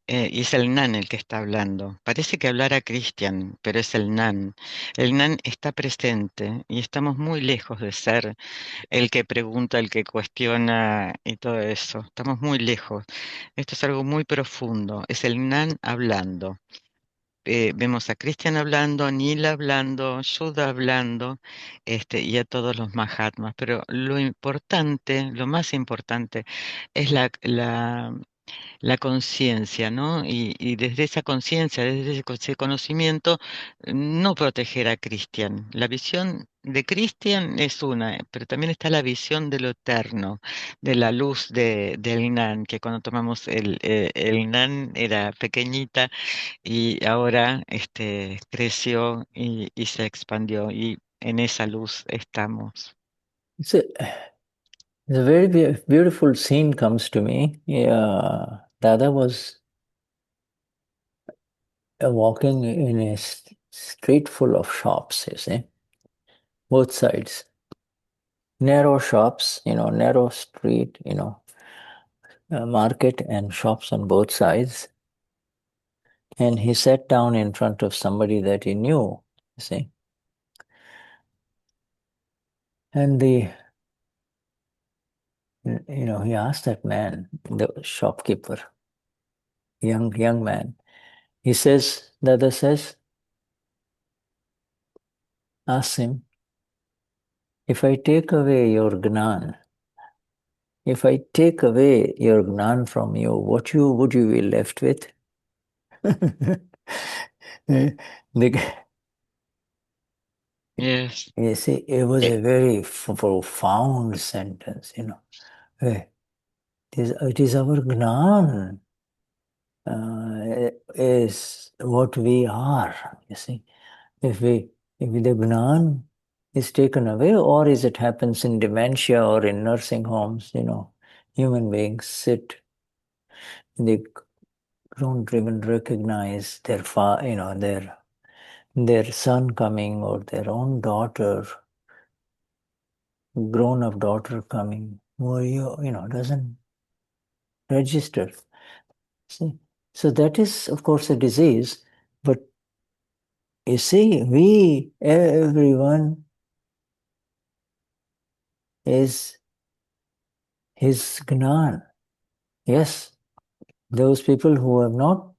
Y es el Nan el que está hablando. Parece que hablara Cristian, pero es el Nan. El Nan está presente y estamos muy lejos de ser el que pregunta, el que cuestiona y todo eso. Estamos muy lejos. Esto es algo muy profundo. Es el Nan hablando. Vemos a Cristian hablando, a Nila hablando, Shuddha hablando, y a todos los Mahatmas. Pero lo importante, lo más importante, es la conciencia, ¿no? Y desde esa conciencia, desde ese conocimiento, no proteger a Cristian. La visión de Cristian es una, pero también está la visión de lo eterno, de la luz del Nan, que cuando tomamos el Nan era pequeñita y ahora creció y se expandió y en esa luz estamos. It's a very beautiful scene comes to me. Dada was walking in a street full of shops, you see, both sides. Narrow shops, narrow street, market and shops on both sides. And he sat down in front of somebody that he knew, you see. And he asked that man, the shopkeeper, young man, he says, Dada says, ask him, if I take away your Gnan, if I take away your Gnan from you, what would you be left with? Yes. You see, it was a very profound sentence, It is our Gnan is what we are, you see. If the Gnan is taken away, or as it happens in dementia or in nursing homes, human beings sit, they don't even recognize their their son coming or their own daughter, grown-up daughter coming, or doesn't register. See? So that is, of course, a disease. But you see, everyone is his Gnan. Yes, those people who have not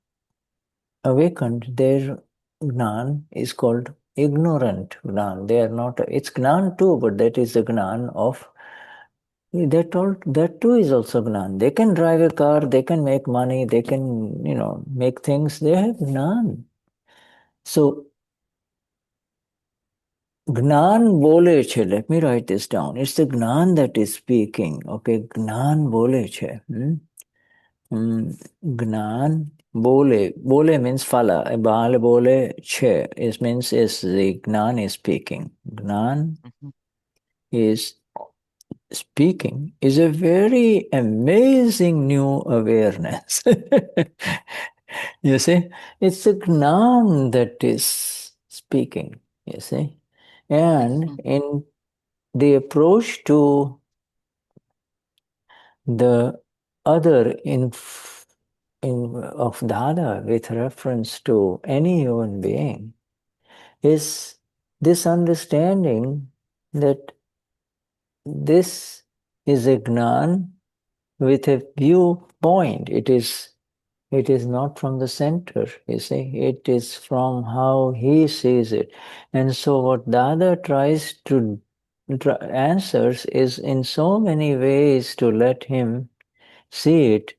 awakened, their Gnan is called ignorant Gnan. They are not, it's Gnan too, but that is the Gnan of that too is also Gnan. They can drive a car, they can make money, they can, make things. They have Gnan. So Gnan bole che. Let me write this down. It's the Gnan that is speaking. Okay, Gnan bole che. Gnan bole. Bole means phala. Bale bole che. It means is the Gnan is speaking. Gnan is speaking is a very amazing new awareness. You see, it's the Gnan that is speaking, you see. And in the approach to the other of Dada with reference to any human being is this understanding that this is a Gnan with a viewpoint. It is not from the center, you see. It is from how he sees it. And so what Dada tries to answers is in so many ways to let him see it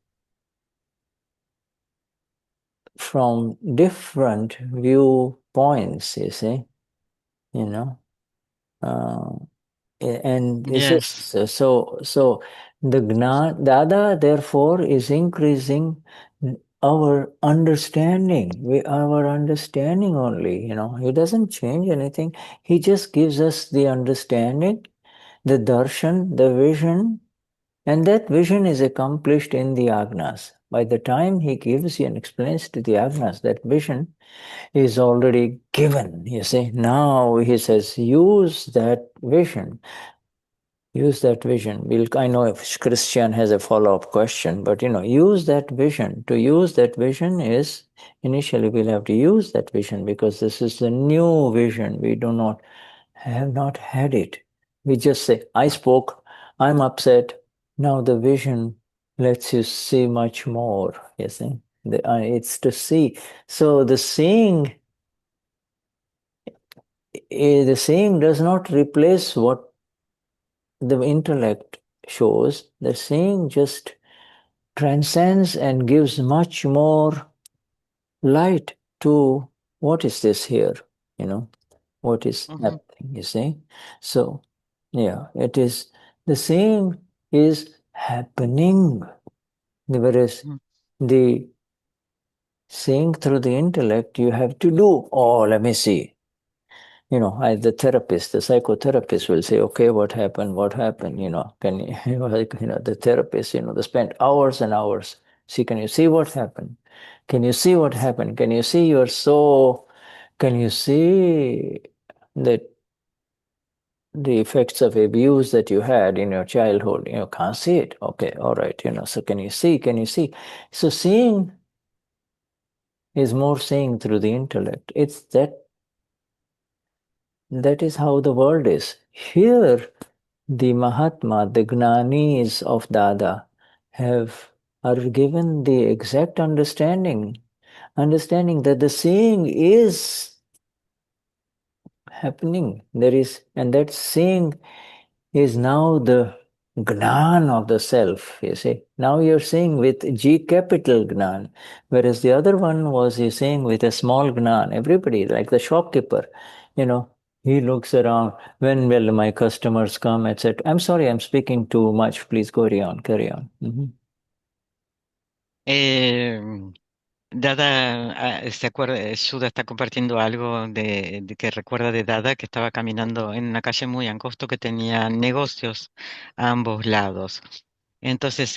from different viewpoints, you see. And this Yes. is so the Dada therefore is increasing our understanding. Our understanding only, he doesn't change anything. He just gives us the understanding, the darshan, the vision, and that vision is accomplished in the agnas. By the time he gives and explains to the agnas, that vision is already given. You see, now he says, use that vision. Use that vision. I know if Christian has a follow-up question, but use that vision. To use that vision is, initially we'll have to use that vision because this is the new vision. We have not had it. We just say, I spoke, I'm upset. Now the vision lets you see much more, you see. It's to see. So the seeing does not replace what the intellect shows. The seeing just transcends and gives much more light to what is this here, what is happening, you see. So, yeah, it is, the seeing is happening, whereas the seeing through the intellect, you have to do, let me see. The therapist, the psychotherapist will say, okay, what happened, can you, the therapist, they spend hours and hours. See, can you see what happened? Can you see what happened? Can you see can you see that the effects of abuse that you had in your childhood? Can't see it. Okay, all right, so can you see? So seeing is more seeing through the intellect. It's that is how the world is. Here, the Mahatma, the Gnanis of Dada, are given the exact understanding that the seeing is happening. And that seeing is now the Gnan of the self, you see. Now you're seeing with G capital Gnan, whereas the other one was you're seeing with a small Gnan. Everybody, like the shopkeeper, he looks around, when will my customers come, etc. I'm sorry, I'm speaking too much. Please carry on. Dada, se acuerda, Shuddha está compartiendo algo de que recuerda de Dada que estaba caminando en una calle muy angosto que tenía negocios a ambos lados. Entonces,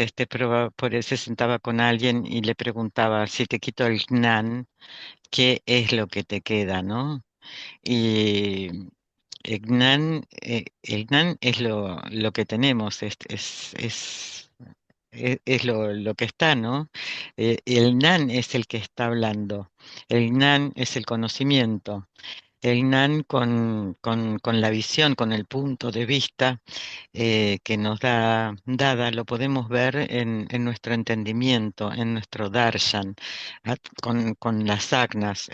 por él se sentaba con alguien y le preguntaba, si te quito el Gnan, ¿qué es lo que te queda, no? Y el Gnan es lo que tenemos, es lo que está, ¿no? El Gnan es el que está hablando. El Gnan es el conocimiento. El Gnan con la visión, con el punto de vista que nos da Dada, lo podemos ver en nuestro entendimiento, en nuestro darshan, con las agnas.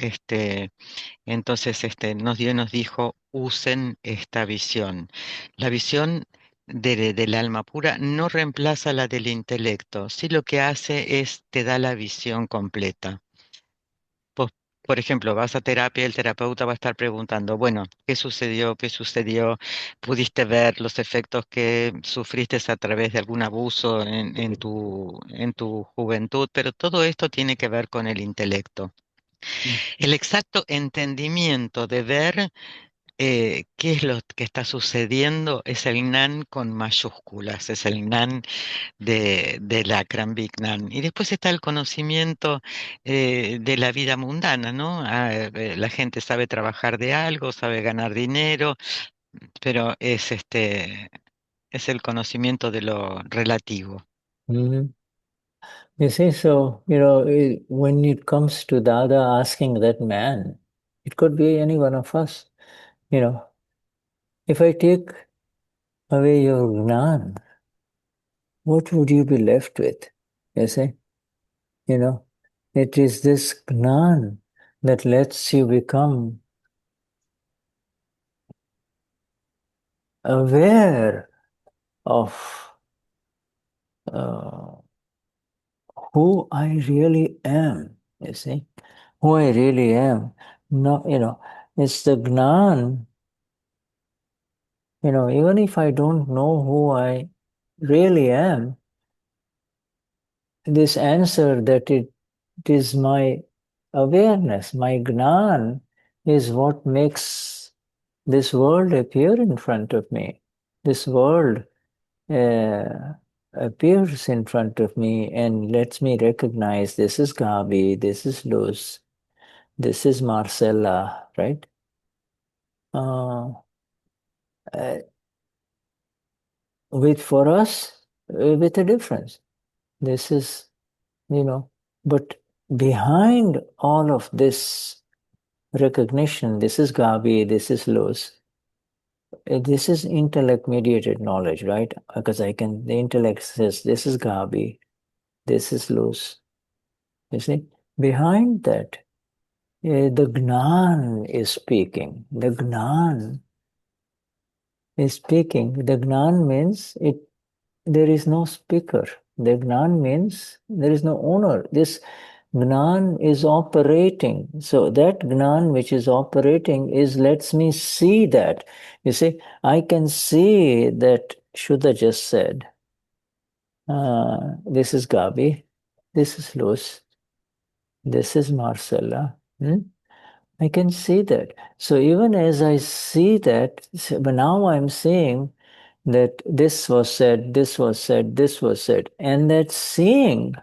Entonces nos dio y nos dijo, usen esta visión. La visión del alma pura no reemplaza la del intelecto, sí lo que hace es te da la visión completa. Pues, por ejemplo, vas a terapia, el terapeuta va a estar preguntando, bueno, ¿qué sucedió? ¿Qué sucedió? ¿Pudiste ver los efectos que sufriste a través de algún abuso en tu juventud? Pero todo esto tiene que ver con el intelecto. El exacto entendimiento de ver qué es lo que está sucediendo es el Gnan con mayúsculas, es el Gnan del Akram Vignan. Y después está el conocimiento de la vida mundana, ¿no? La gente sabe trabajar de algo, sabe ganar dinero, pero es el conocimiento de lo relativo. Mhm. You see, so, when it comes to Dada asking that man, it could be any one of us, if I take away your Gnan, what would you be left with? You see, it is this Gnan that lets you become aware of who I really am, you see, who I really am. No, it's the Gnan, even if I don't know who I really am, this answer that it is my awareness, my Gnan is what makes this world appear in front of me. This world appears in front of me and lets me recognize this is Gabi, this is Luz, this is Marcella, right? For us, with a difference. This is, but behind all of this recognition, this is Gabi, this is Luz, this is intellect mediated knowledge, right? Because the intellect says, this is Gabi, this is Luz. You see, behind that, the Gnan is speaking. The Gnan is speaking. The Gnan means there is no speaker. The Gnan means there is no owner. This Gnan is operating. So that Gnan which is operating lets me see that. You see, I can see that Shuddha just said, this is Gabi, this is Luz, this is Marcella. I can see that. So even as I see that, but now I'm seeing that this was said, this was said, this was said. And that seeing,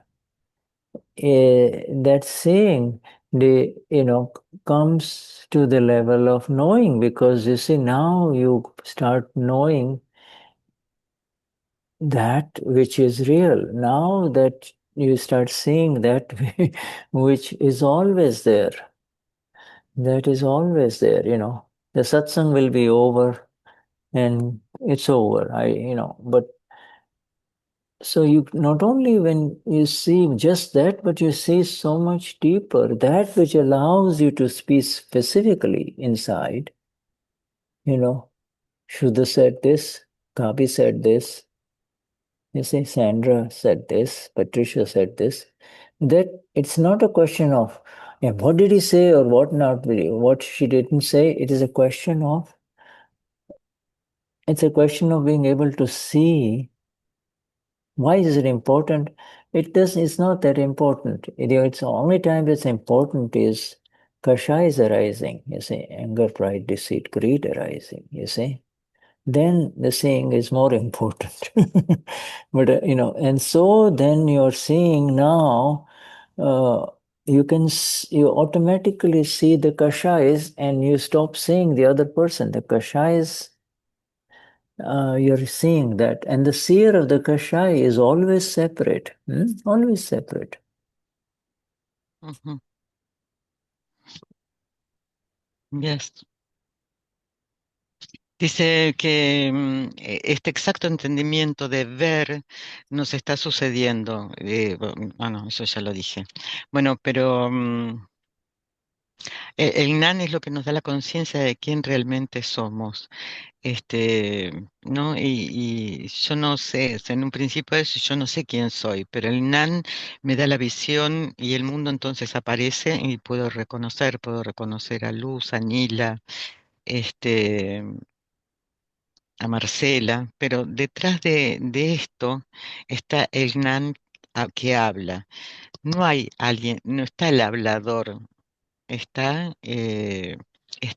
comes to the level of knowing, because you see, now you start knowing that which is real. Now that you start seeing that which is always there. That is always there, The satsang will be over and it's over. But so you not only when you see just that, but you see so much deeper, that which allows you to speak specifically inside. Shuddha said this, Gabi said this, you see, Sandra said this, Patricia said this. That it's not a question of what did he say or what not, what she didn't say. It is a question of being able to see. Why is it important? It's not that important. It's the only time it's important is kasha is arising, you see, anger, pride, deceit, greed arising, you see. Then the seeing is more important. But, and so then you're seeing now, you automatically see the kashais and you stop seeing the other person. The kashais, you're seeing that. And the seer of the kashai is always separate. Always separate. Ujú. Yes. Dice que este exacto entendimiento de ver nos está sucediendo. Bueno, eso ya lo dije. Bueno, pero El Gnan es lo que nos da la conciencia de quién realmente somos. ¿No? Y yo no sé, o sea, en un principio de eso yo no sé quién soy, pero el Gnan me da la visión y el mundo entonces aparece y puedo reconocer a Luz, a Nila, este, a Marcela, pero detrás de esto está el Gnan que habla. No hay alguien, no está el hablador, está,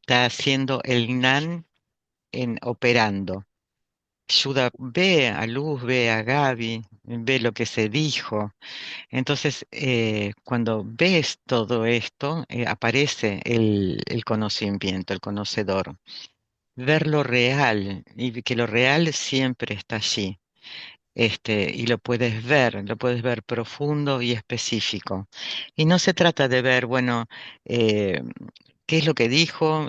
haciendo el Gnan operando. Shuddha ve a Luz, ve a Gaby, ve lo que se dijo. Entonces, cuando ves todo esto, aparece el conocimiento, el conocedor. Ver lo real y que lo real siempre está allí. Y lo puedes ver profundo y específico. Y no se trata de ver, bueno, eh, qué es lo que dijo,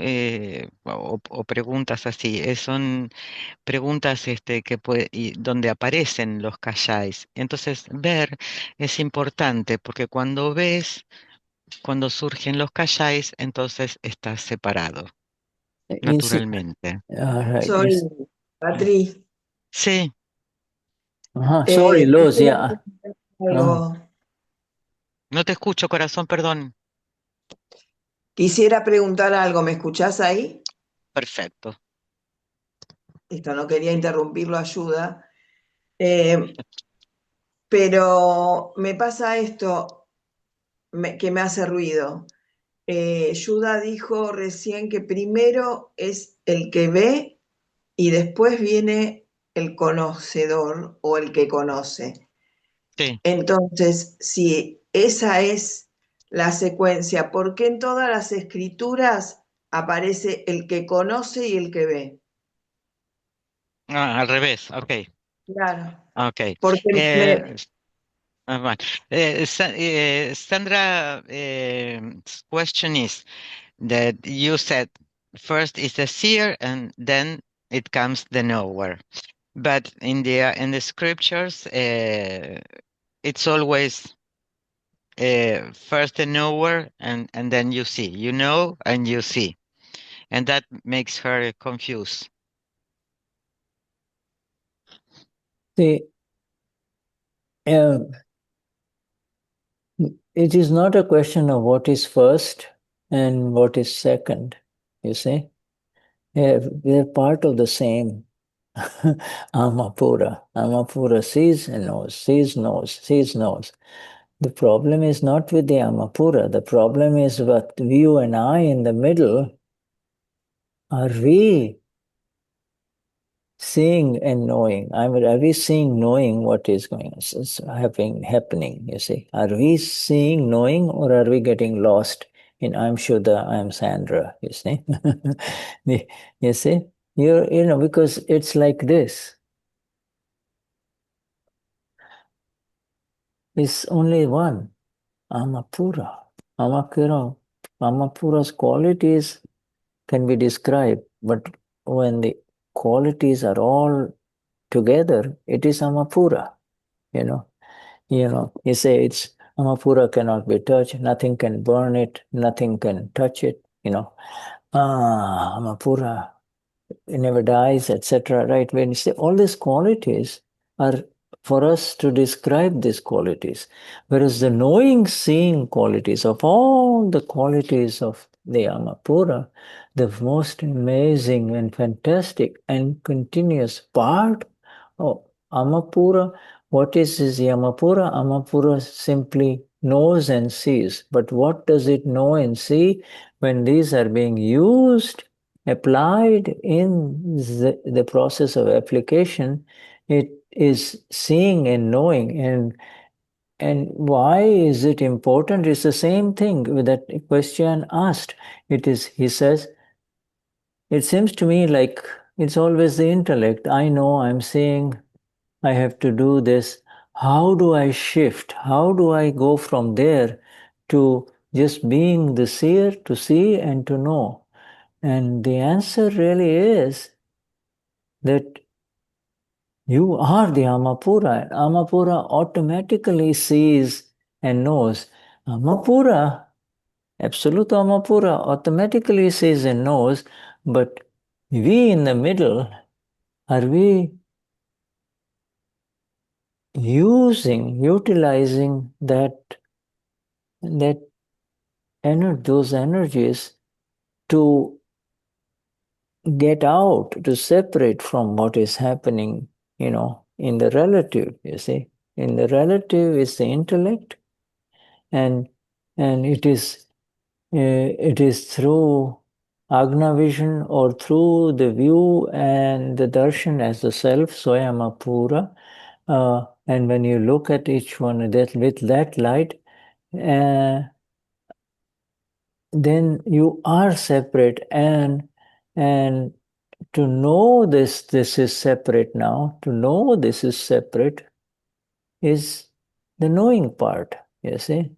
o preguntas así. Son preguntas y donde aparecen los kashais. Entonces, ver es importante porque cuando ves, cuando surgen los kashais, entonces estás separado, You see, naturalmente. all right. Soy Patri. Sí, Sorry, Luz, Quisiera yeah. preguntar algo. no te escucho, corazón, perdón. Quisiera preguntar algo. ¿Me escuchás ahí? Perfecto. Esto no quería interrumpirlo, ayuda. Pero me pasa esto que me hace ruido. Yuda dijo recién que primero es el que ve y después viene el conocedor o el que conoce. Sí. Entonces, si esa es la secuencia, ¿por qué en todas las escrituras aparece el que conoce y el que ve? Al revés, ok. Claro, Ok. porque Bueno. Sandra, question is that you said first is the seer and then it comes the knower. But in the scriptures, it's always first the knower and then you see. You know and you see. And that makes her confused. See, it is not a question of what is first and what is second, you see. They're part of the same Amapura. Amapura sees and knows, sees, knows, sees, knows. The problem is not with the Amapura. The problem is what you and I in the middle, are we seeing and knowing? Are we seeing, knowing what is going on, happening, you see? Are we seeing, knowing, or are we getting lost in I'm Shuddha, I'm Sandra, you see? You see? Because it's like this. It's only one, Amapura. Amapura's qualities can be described, but when the qualities are all together, it is Amapura, you know. You say it's Amapura cannot be touched, nothing can burn it, nothing can touch it, Amapura, it never dies, etc. Right? When you say all these qualities are for us to describe these qualities, whereas the knowing, seeing qualities of all the qualities of the Amapura, the most amazing and fantastic and continuous part of Amapura, what is Amapura? Amapura simply knows and sees. But what does it know and see when these are being used, applied in the process of application? It is seeing and knowing. And why is it important? It's the same thing with that question asked. He says, it seems to me like it's always the intellect. I know, I'm seeing, I have to do this. How do I shift? How do I go from there to just being the seer, to see and to know? And the answer really is that you are the Amapura. Amapura automatically sees and knows. Amapura Absolute Amapura automatically says and knows, but we in the middle, are we utilizing those energies to get out, to separate from what is happening, in the relative, you see. In the relative is the intellect, and it is through Agna vision or through the view and the darshan as the self, Swayamapura. And when you look at each one with that light, then you are separate, and to know this is separate now, to know this is separate is the knowing part, you see.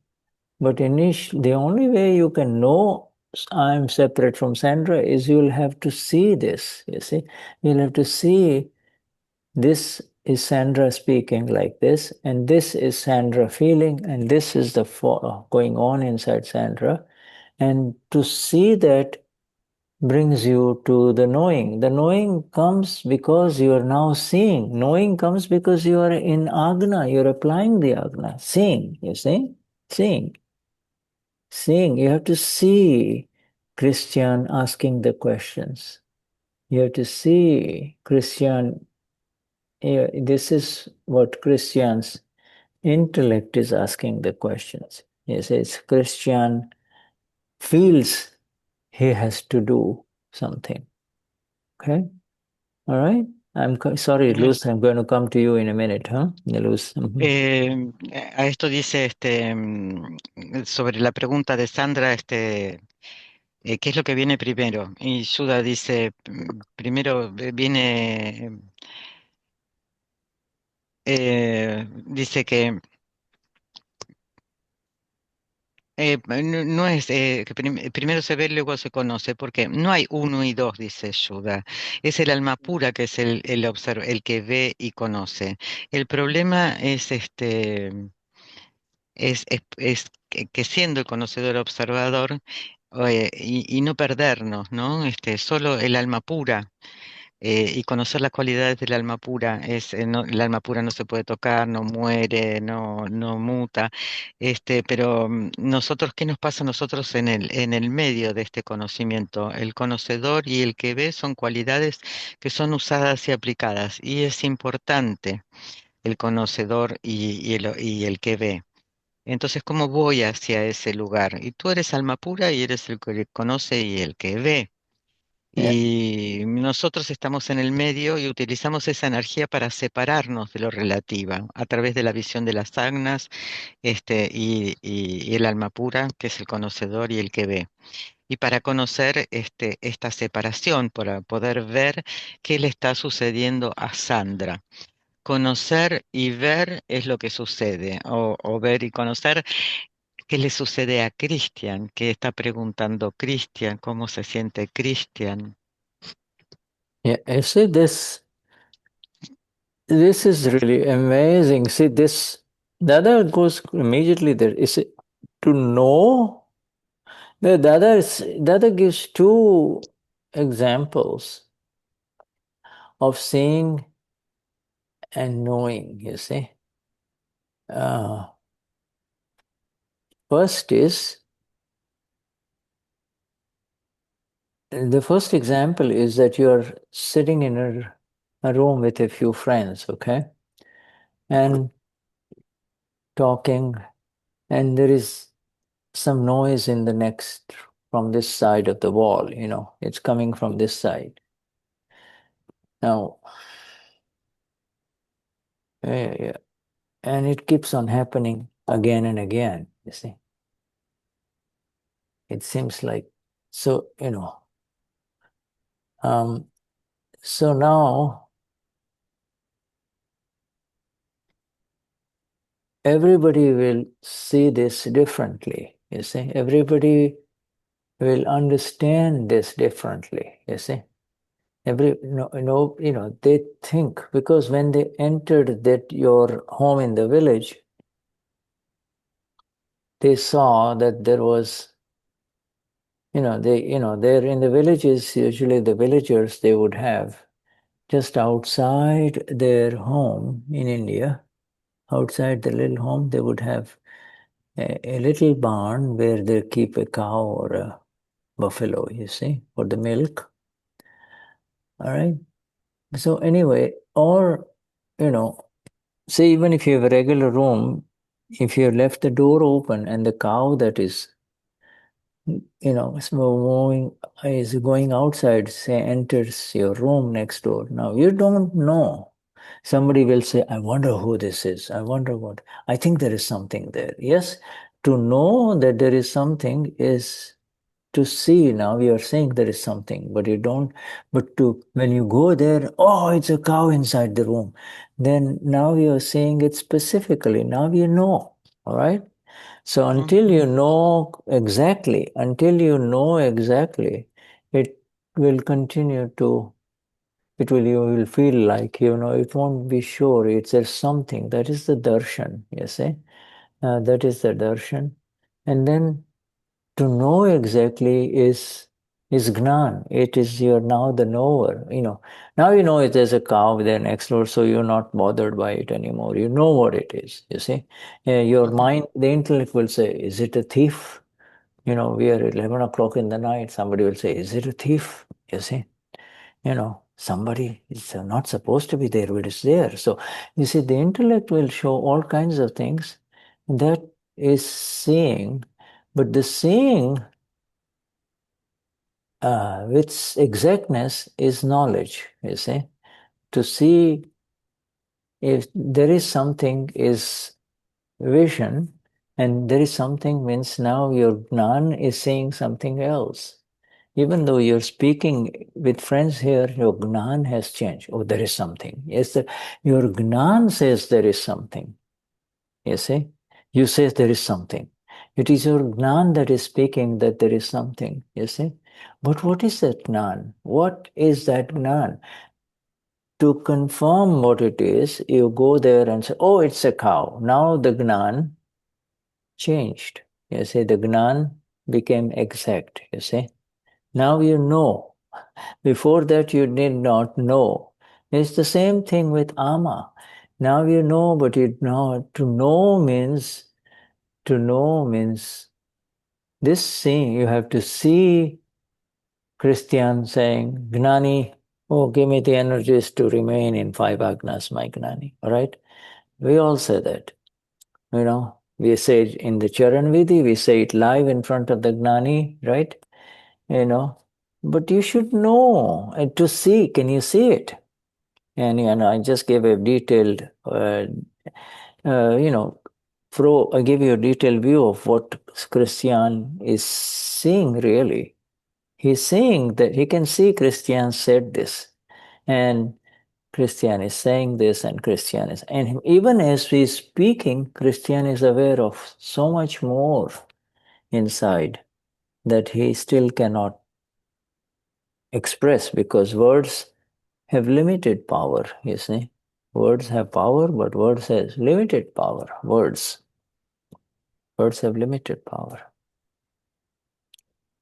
But the only way you can know I'm separate from Sandra is you'll have to see this, you see. You'll have to see this is Sandra speaking like this, and this is Sandra feeling, and this is the going on inside Sandra. And to see that brings you to the knowing. The knowing comes because you are now seeing. Knowing comes because you are in Agna, you're applying the Agna. Seeing, you see? Seeing. Seeing. You have to see Christian asking the questions. You have to see Christian. This is what Christian's intellect is asking the questions. Yes, it's Christian feels he has to do something. Okay? All right? Sorry, Luz, I'm going to come to you in a minute, huh? Luz. A esto dice sobre la pregunta de Sandra, ¿qué es lo que viene primero? Y Shuddha dice, primero viene, dice que no es que primero se ve, luego se conoce, porque no hay uno y dos, dice Shuddha. Es el alma pura que es el que ve y conoce. El problema es que siendo el conocedor observador y no perdernos, ¿no? Solo el alma pura y conocer las cualidades del alma pura. El alma pura no se puede tocar, no muere, no muta. Pero nosotros, ¿qué nos pasa a nosotros en el medio de este conocimiento? El conocedor y el que ve son cualidades que son usadas y aplicadas, y es importante el conocedor y el que ve. Entonces, ¿cómo voy hacia ese lugar? Y tú eres alma pura y eres el que conoce y el que ve. Y nosotros estamos en el medio y utilizamos esa energía para separarnos de lo relativa a través de la visión de las agnas, y el alma pura, que es el conocedor y el que ve. Y para conocer esta separación, para poder ver qué le está sucediendo a Sandra. Conocer y ver es lo que sucede, o ver y conocer qué le sucede a Christian, qué está preguntando Christian, cómo se siente Christian. Yeah, I see this is really amazing. See, the other goes immediately there. Is it to know? The other gives two examples of seeing and knowing, you see. First is, the first example is that you're sitting in a room with a few friends, okay? And talking, and there is some noise in the next, from this side of the wall, it's coming from this side. Now, yeah, and it keeps on happening again and again, you see. It seems like, so, so now everybody will see this differently, you see. Everybody will understand this differently, you see. They think, because when they entered your home in the village, they saw that there was they're in the villages, usually the villagers, they would have just outside their home in India, outside the little home, they would have a little barn where they keep a cow or a buffalo, you see, for the milk. All right. So anyway, or, say even if you have a regular room, if you left the door open and the cow that is, moving, is going outside, say, enters your room next door. Now, you don't know. Somebody will say, I wonder who this is. I wonder what. I think there is something there. Yes, to know that there is something is to see. Now you are saying there is something, but you don't. But when you go there, oh, it's a cow inside the room. Then now you are saying it specifically. Now you know. All right. So until you know exactly, it will continue to. You will feel like, it won't be sure. There's something. That is the darshan, you see. That is the darshan. And then to know exactly is Gnan. It is you're now the knower. Now you know there's a cow there next door, so you're not bothered by it anymore. You know what it is, you see. Your mind, the intellect will say, is it a thief? We are at 11 o'clock in the night. Somebody will say, is it a thief? You see. Somebody is not supposed to be there, but it's there. So you see, the intellect will show all kinds of things. That is seeing, but the seeing with exactness is knowledge, you see. To see if there is something is vision, and there is something means now your Gnan is saying something else. Even though you're speaking with friends here, your Gnan has changed. Oh, there is something. Yes, your Gnan says there is something. You see? You say there is something. It is your Gnan that is speaking that there is something. You see? But what is that Gnan? What is that Gnan? To confirm what it is, you go there and say, oh, it's a cow. Now the Gnan changed. You see, the Gnan became exact. You see? Now you know. Before that, you did not know. It's the same thing with Ama. Now you know, but you know. To know means this seeing. You have to see Christian saying, Gnani, oh, give me the energies to remain in 5 agnas, my Gnani. All right? We all say that. We say it in the Charan Vidhi, we say it live in front of the Gnani, right? But you should know and to see. Can you see it? And I just gave a detailed, I gave you a detailed view of what Christian is seeing really. He's saying that he can see Christian said this, and Christian is saying this, and Christian is, and even as he's speaking, Christian is aware of so much more inside that he still cannot express because words have limited power, you see. Words have power, but words has limited power. Words have limited power.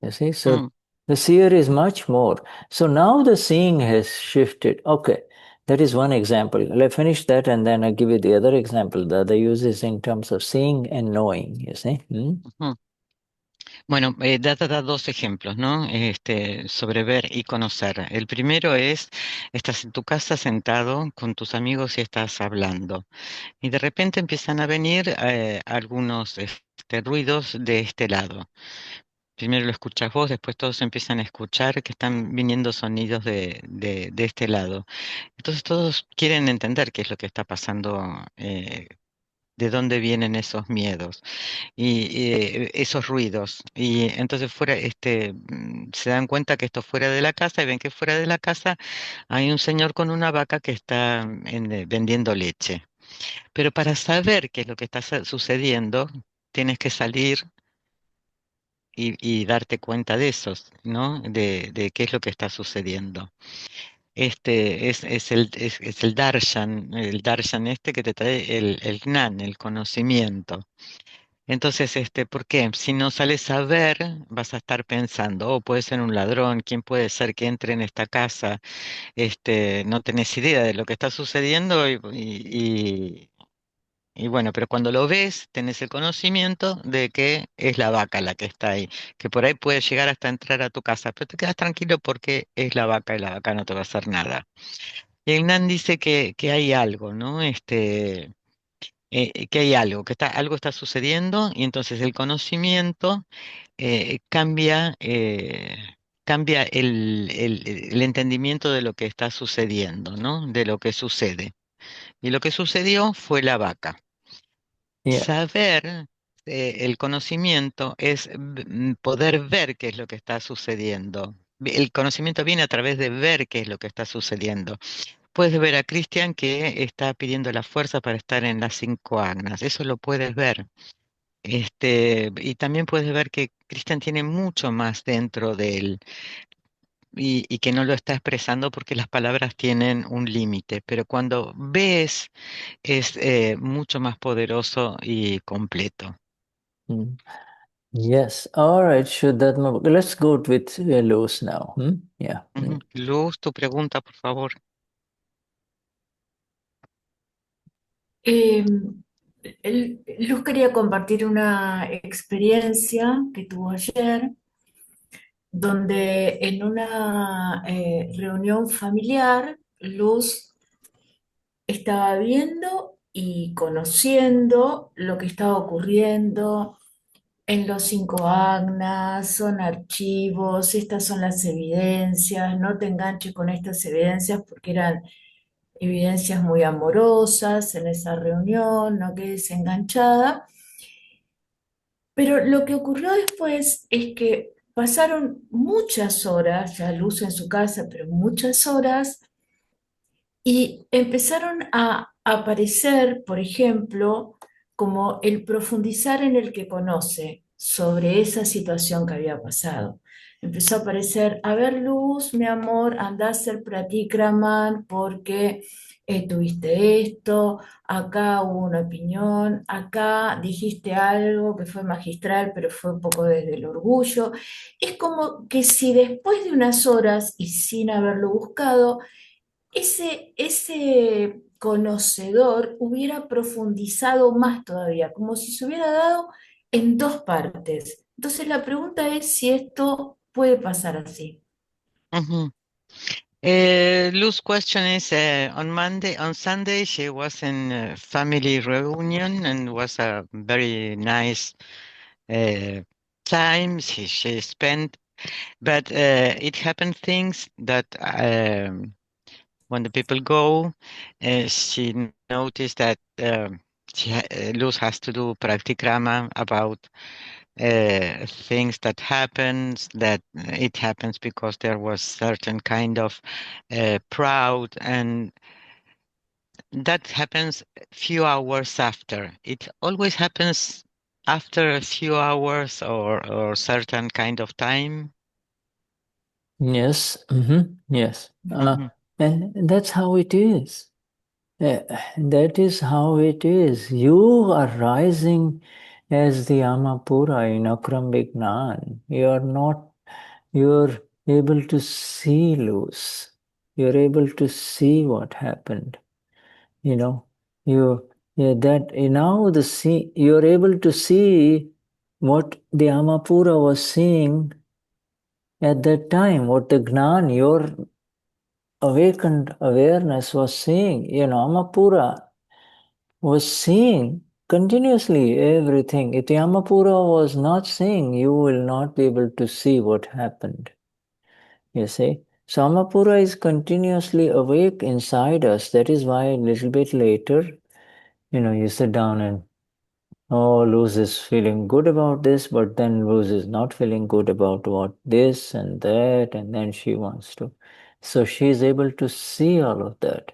You see, so the seer is much more. So now the seeing has shifted. Okay, that is one example. Let's finish that and then I'll give you the other example. The other uses in terms of seeing and knowing, you see. Bueno, Data da dos ejemplos, ¿no? Sobre ver y conocer. El primero es, estás en tu casa sentado con tus amigos y estás hablando. Y de repente empiezan a venir algunos ruidos de este lado. Primero lo escuchas vos, después todos empiezan a escuchar que están viniendo sonidos de este lado. Entonces todos quieren entender qué es lo que está pasando, de dónde vienen esos miedos y esos ruidos. Y entonces se dan cuenta que esto fuera de la casa y ven que fuera de la casa hay un señor con una vaca que está vendiendo leche. Pero para saber qué es lo que está sucediendo, tienes que salir y darte cuenta de eso, ¿no? De qué es lo que está sucediendo. Es el darshan que te trae el Gnan, el conocimiento. Entonces, ¿por qué? Si no sales a ver, vas a estar pensando, oh, puede ser un ladrón, ¿quién puede ser que entre en esta casa? No tenés idea de lo que está sucediendo y bueno, pero cuando lo ves, tenés el conocimiento de que es la vaca la que está ahí, que por ahí puede llegar hasta entrar a tu casa, pero te quedas tranquilo porque es la vaca y la vaca no te va a hacer nada. Y el Nan dice que hay algo, ¿no? Que hay algo, algo está sucediendo y entonces el conocimiento cambia el entendimiento de lo que está sucediendo, ¿no? De lo que sucede. Y lo que sucedió fue la vaca. Yeah. Saber, el conocimiento es poder ver qué es lo que está sucediendo. El conocimiento viene a través de ver qué es lo que está sucediendo. Puedes ver a Cristian que está pidiendo la fuerza para estar en las 5 agnas. Eso lo puedes ver. Y también puedes ver que Cristian tiene mucho más dentro de él y que no lo está expresando porque las palabras tienen un límite, pero cuando ves es mucho más poderoso y completo. Mm. Yes. All right, Shuddhatma. Let's go with Luz now. Yeah. Ujú. Luz, tu pregunta, por favor. Eh, Luz quería compartir una experiencia que tuvo ayer, donde en una reunión familiar, Luz estaba viendo y conociendo lo que estaba ocurriendo en los 5 agnas, son archivos, estas son las evidencias, no te enganches con estas evidencias porque eran evidencias muy amorosas en esa reunión, no quedes enganchada. Pero lo que ocurrió después es que pasaron muchas horas, ya Luz en su casa, pero muchas horas, y empezaron a aparecer, por ejemplo, como el profundizar en el que conoce sobre esa situación que había pasado. Empezó a aparecer, a ver, Luz, mi amor, anda a hacer pratikraman porque tuviste esto, acá hubo una opinión, acá dijiste algo que fue magistral, pero fue un poco desde el orgullo. Es como que si después de unas horas y sin haberlo buscado, ese conocedor hubiera profundizado más todavía, como si se hubiera dado en dos partes. Entonces la pregunta es si esto puede pasar así. Ujú. Luz's question is on Sunday, she was in a family reunion and was a very nice time she spent. But it happened things that when the people go, she noticed that Luz has to do practicrama about things that happens, that it happens because there was certain kind of proud, and that happens few hours after. It always happens after a few hours or certain kind of time. Yes. Yes. Mhm. And that's how it is. That is how it is. You are rising as the Amapura in Akram Vignan. You're able to see loose. You're able to see what happened. You know, you're able to see what the Amapura was seeing at that time, what the Gnan, your awakened awareness was seeing. Amapura was seeing continuously everything. If the Amapura was not seeing, you will not be able to see what happened. You see? So Amapura is continuously awake inside us. That is why a little bit later, you sit down and, Luz is feeling good about this, but then Luz is not feeling good about what this and that, and then she wants to. So she is able to see all of that.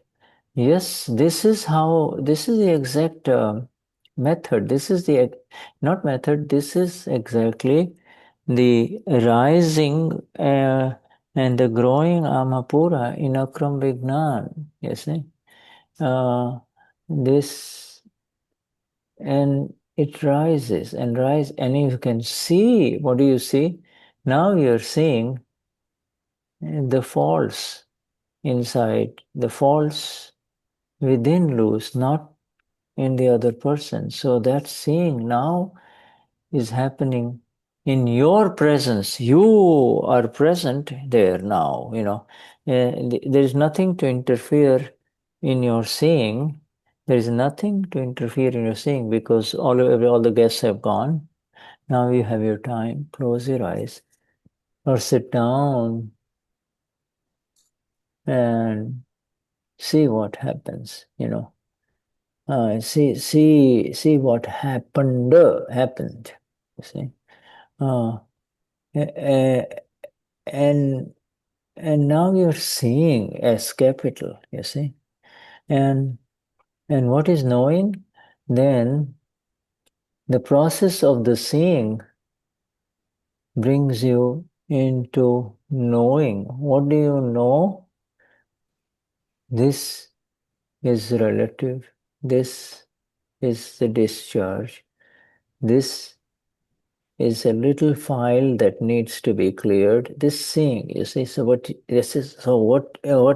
Yes, this is the exact method. Not method, this is exactly the rising and the growing Amapura in Akram Vignan. You see? This, and it rises and rises, and you can see, what do you see? Now you're seeing the faults inside, the faults within loose, not in the other person. So that seeing now is happening in your presence. You are present there now, there is nothing to interfere in your seeing. There is nothing to interfere in your seeing because all the guests have gone. Now you have your time. Close your eyes or sit down and see what happens, see what happened, you see. And and now you're seeing as capital, you see. And what is knowing? Then the process of the seeing brings you into knowing. What do you know? This is relative. This is the discharge. This is a little file that needs to be cleared. This seeing, you see. So what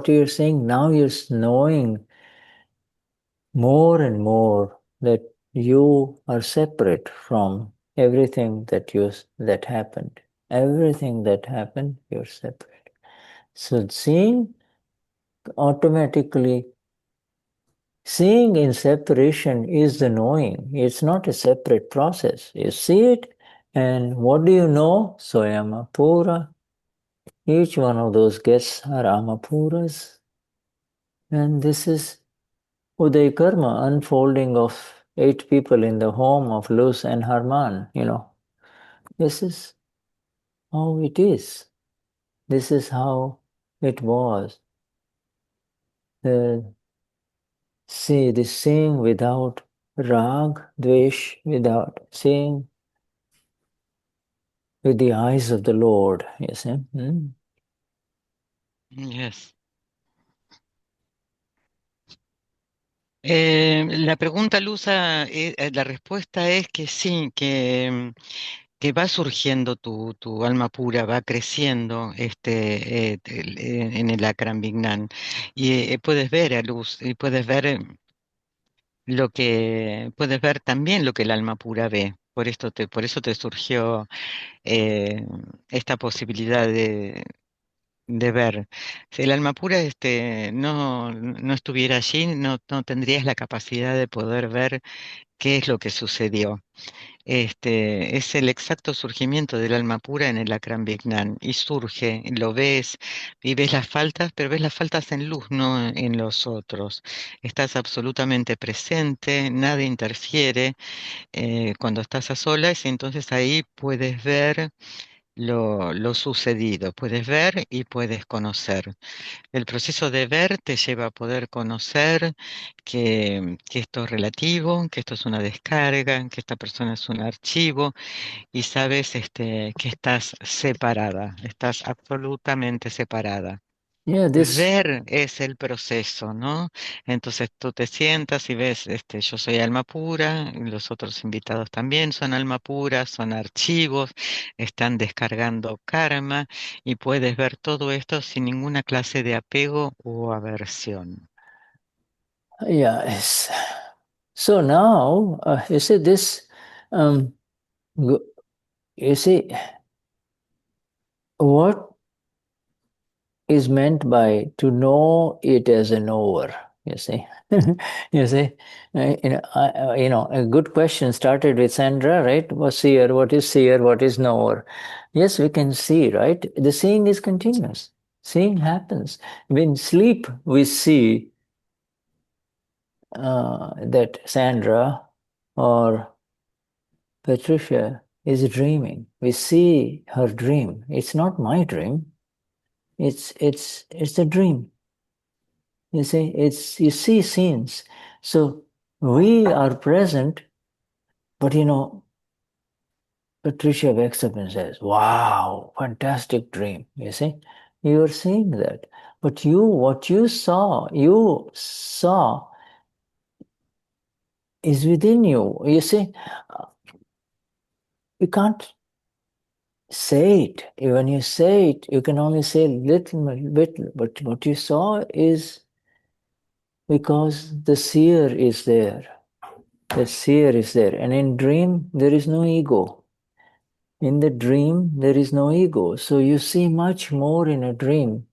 you're saying now, you're knowing more and more that you are separate from everything that happened. Everything that happened, you're separate. So seeing automatically, seeing in separation is the knowing. It's not a separate process. You see it, and what do you know? Soyama Pura. Each one of those guests are Amapuras. And this is Uday Karma, unfolding of 8 people in the home of Luz and Harman, This is how it is. This is how it was. The seeing without rag, dvesh, without seeing with the eyes of the Lord, you see. Yes. La pregunta, Luza, la respuesta es que sí, que va surgiendo tu alma pura, va creciendo en el Akram Vignan. Y puedes ver a luz, y puedes ver puedes ver también lo que el alma pura ve. Por eso te surgió esta posibilidad de ver. Si el alma pura no estuviera allí, no tendrías la capacidad de poder ver qué es lo que sucedió. Es el exacto surgimiento del alma pura en el Akram Vignan, y surge, lo ves y ves las faltas, pero ves las faltas en luz, no en los otros. Estás absolutamente presente, nada interfiere cuando estás a solas, y entonces ahí puedes ver lo sucedido, puedes ver y puedes conocer. El proceso de ver te lleva a poder conocer que esto es relativo, que esto es una descarga, que esta persona es un archivo, y sabes que estás separada, estás absolutamente separada. Yeah, Ver es el proceso, ¿no? Entonces tú te sientas y ves, yo soy alma pura, y los otros invitados también son alma pura, son archivos, están descargando karma, y puedes ver todo esto sin ninguna clase de apego o aversión. Yes. So now, you see this, you see, what is meant by to know it as a knower, you see. You see, a good question started with Sandra, right? What seer, what is seer, what is knower? Yes, we can see, right? The seeing is continuous. Seeing happens. In sleep, we see that Sandra or Patricia is dreaming. We see her dream. It's not my dream. It's a dream. You see, you see scenes. So we are present, but Patricia wakes up and says, "Wow, fantastic dream." You see, you are seeing that. But what you saw is within you. You see, you can't say it. When you say it, you can only say a little bit, but what you saw is because the seer is there. The seer is there. And in dream, there is no ego. In the dream, there is no ego. So you see much more in a dream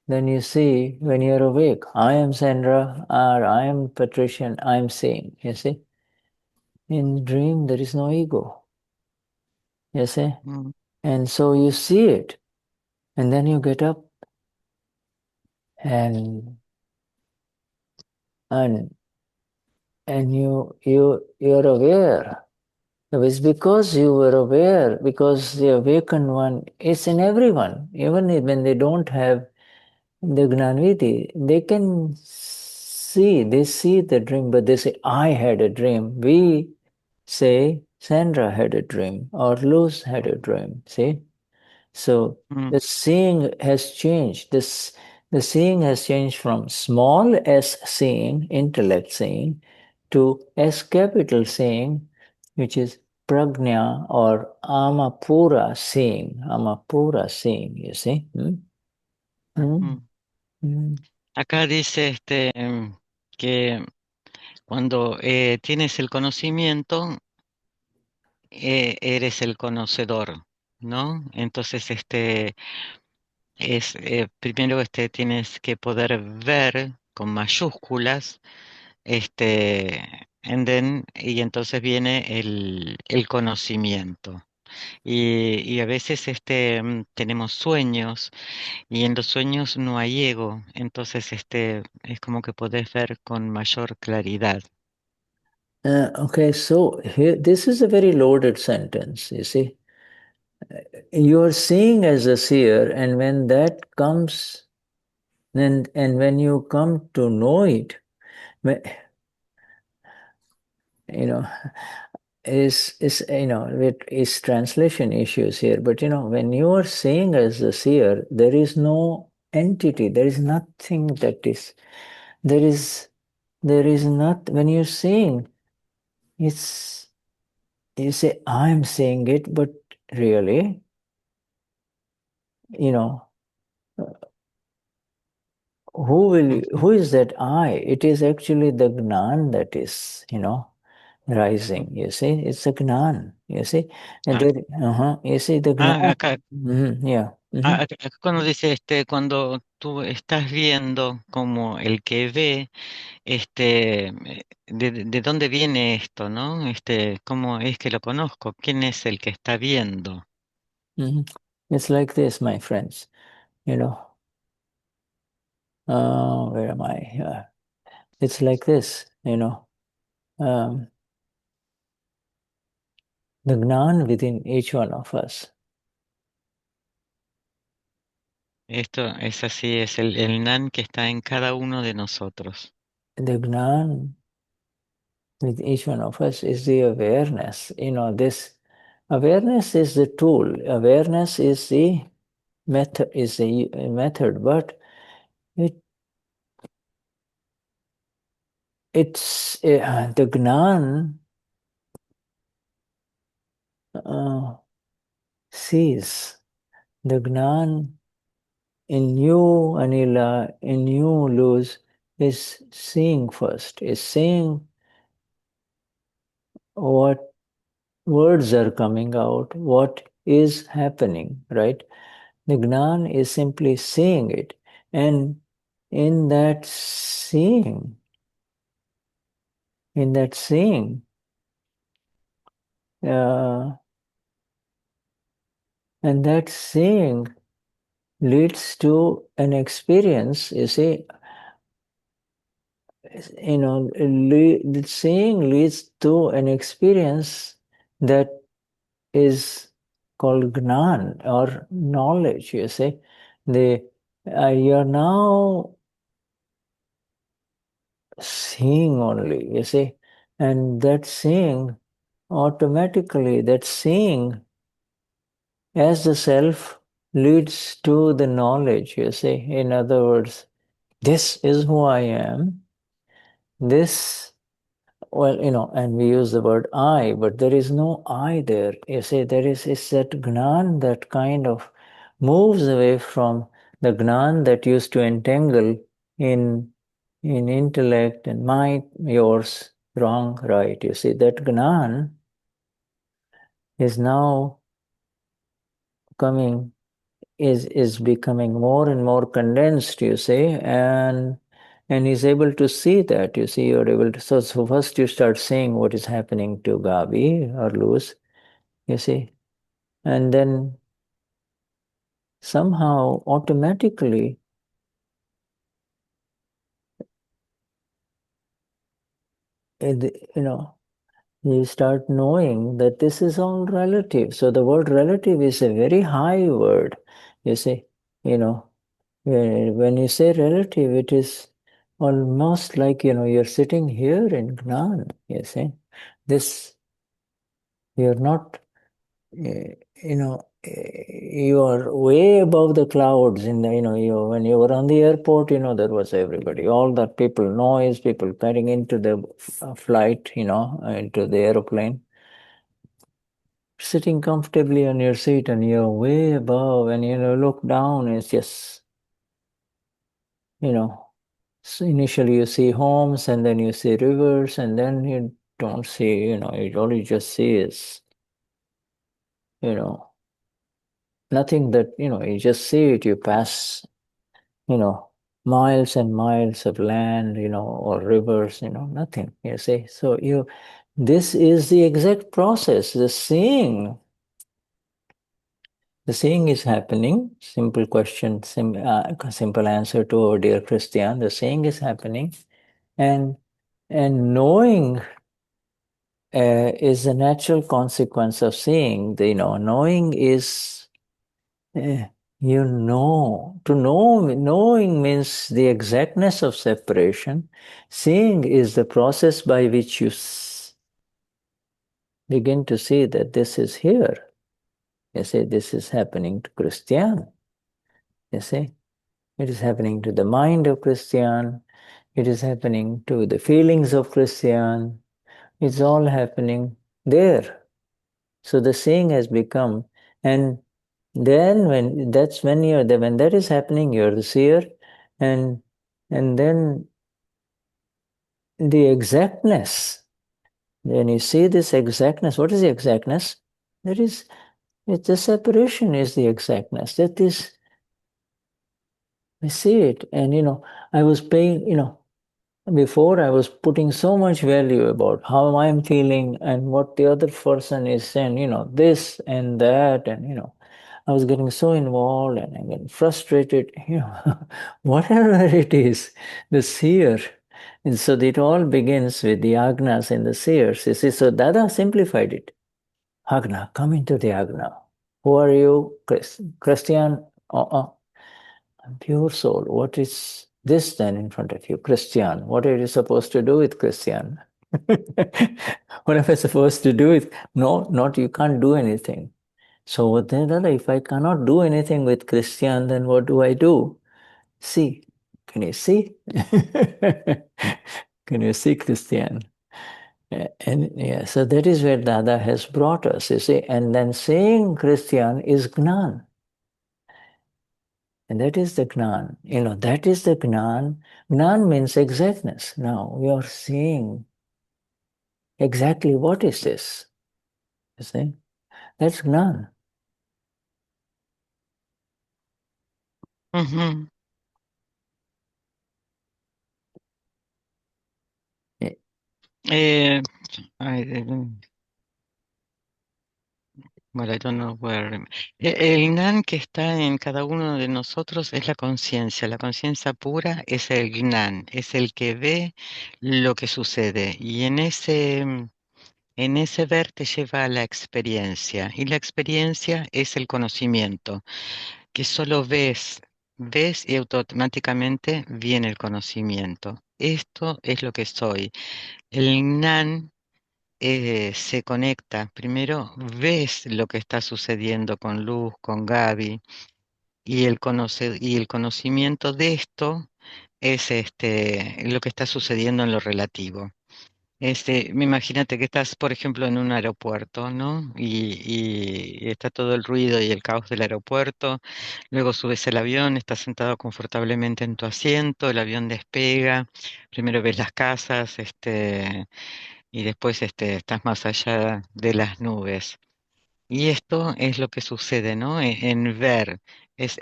than you see when you're awake. I am Sandra, or I am Patricia, and I'm seeing. You see? In dream, there is no ego. You see? Mm. And so you see it. And then you get up and you're aware. It's because you were aware, because the awakened one is in everyone. Even when they don't have the Gnanviti, they can they see the dream, but they say, I had a dream. We say, Sandra had a dream, or Luz had a dream, see? So the seeing has changed. The seeing has changed from small s seeing, intellect seeing, to S capital seeing, which is prajna or amapura seeing, you see? Mm. Acá dice que cuando tienes el conocimiento, eres el conocedor, ¿no? Entonces, primero tienes que poder ver con mayúsculas, y entonces viene el conocimiento. Y a veces tenemos sueños y en los sueños no hay ego, entonces es como que podés ver con mayor claridad. Okay, so here, this is a very loaded sentence, you see. You are seeing as a seer, and when that comes, and when you come to know it, you know, is it is translation issues here, but when you are seeing as a seer, there is no entity, there is nothing that is, there is not, when you're seeing, it's, you say, I'm seeing it, but really, who is that I? It is actually the Gnan that is, rising, you see, it's a Gnan, you see, and you see the Gnan, Acá, yeah. acá cuando dice cuando tú estás viendo como el que ve, de dónde viene esto, ¿no? ¿Cómo es que lo conozco? ¿Quién es el que está viendo? It's like this, my friends, where am I? It's like this, the Gnan within each one of us. Esto es así, es el Nan que está en cada uno de nosotros. The Gnan with each one of us is the awareness. This awareness is the tool. Awareness is the method, but it's the Gnan sees. The Gnan in you, Anila, in you, Luz, is seeing first, is seeing what words are coming out, what is happening, right? The Gnan is simply seeing it. And in that seeing, uh, and that seeing leads to an experience, you see, the seeing leads to an experience that is called Gnan or knowledge, you see. You're now seeing only, you see, and that seeing automatically, that seeing as the self leads to the knowledge, you see. In other words, this is who I am. This, well, and we use the word I, but there is no I there. You see, it's that Gnan that kind of moves away from the Gnan that used to entangle in intellect and my, yours, wrong, right. You see, that Gnan is now is becoming more and more condensed, you see, and he's able to see that, you see, you're able to, so first you start seeing what is happening to Gabi or Luz, you see, and then somehow automatically, you start knowing that this is all relative. So the word relative is a very high word, you see, when you say relative, it is almost like, you're sitting here in Gnan, you see. You're not, you are way above the clouds in the, when you were on the airport, there was everybody, all that people, noise, people getting into the flight, into the aeroplane, sitting comfortably on your seat and you're way above and, look down, it's just, so initially you see homes and then you see rivers and then you don't see, all you just see is, nothing that, you just see it, you pass, miles and miles of land, or rivers, nothing, you see. So this is the exact process, the seeing. The seeing is happening. Simple question, simple answer to our dear Christian. The seeing is happening, and knowing is a natural consequence of seeing. Knowing is, knowing means the exactness of separation. Seeing is the process by which you begin to see that this is here. You see, this is happening to Christian. You see, it is happening to the mind of Christian. It is happening to the feelings of Christian. It's all happening there. So the seeing has become, and then when that is happening, you're the seer, and then the exactness. When you see this exactness, what is the exactness? It's the separation is the exactness. That is, I see it, and I was paying, before I was putting so much value about how I'm feeling and what the other person is saying, this and that, and I was getting so involved and I'm getting frustrated, whatever it is, the seer. And so it all begins with the agnas and the seers. You see, so Dada simplified it. Agna, come into the agna. Who are you? Christian? Pure soul. What is this then in front of you? Christian. What are you supposed to do with Christian? What am I supposed to do with? No, not you can't do anything. So then, if I cannot do anything with Christian, then what do I do? See. Can you see? Can you see Christian? And yeah, so that is where Dada has brought us, you see. And then seeing Christian is Gnan. And that is the Gnan. That is the Gnan. Gnan means exactness. Now we are seeing exactly what is this. You see? That's Gnan. Ujú. Eh, I didn't- well, I don't know where. El Gnan que está en cada uno de nosotros es la conciencia. La conciencia pura es el Gnan, es el que ve lo que sucede. Y en ese ver te lleva a la experiencia. Y la experiencia es el conocimiento, que solo ves y automáticamente viene el conocimiento. Esto es lo que soy. El Gnan se conecta. Primero ves lo que está sucediendo con Luz, con Gaby, y el conocimiento de esto es lo que está sucediendo en lo relativo. Imagínate que estás, por ejemplo, en un aeropuerto, ¿no? Y está todo el ruido y el caos del aeropuerto. Luego subes el avión, estás sentado confortablemente en tu asiento, el avión despega. Primero ves las casas, y después, estás más allá de las nubes. Y esto es lo que sucede, ¿no? En ver. Es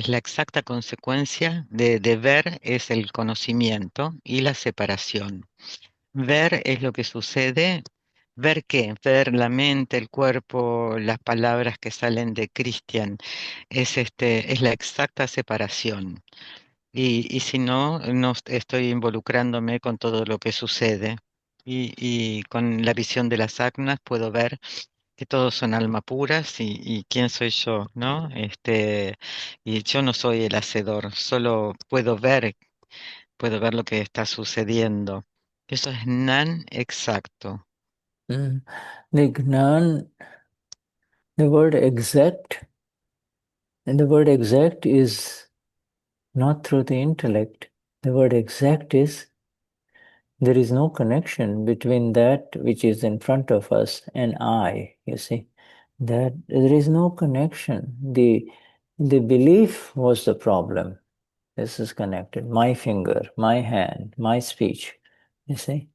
la exacta consecuencia de ver, es el conocimiento y la separación. Ver es lo que sucede. ¿Ver qué? Ver la mente, el cuerpo, las palabras que salen de Christian. Es la exacta separación. Y si no, no estoy involucrándome con todo lo que sucede. Y con la visión de las agnas puedo ver que todos son alma puras y quién soy yo, ¿no? Y yo no soy el hacedor, solo puedo ver lo que está sucediendo. Eso es nan exacto. The Gnan, the word exact, and the word exact is not through the intellect. The word exact is there is no connection between that which is in front of us and I, you see. That there is no connection. The belief was the problem. This is connected. My finger, my hand, my speech, you see.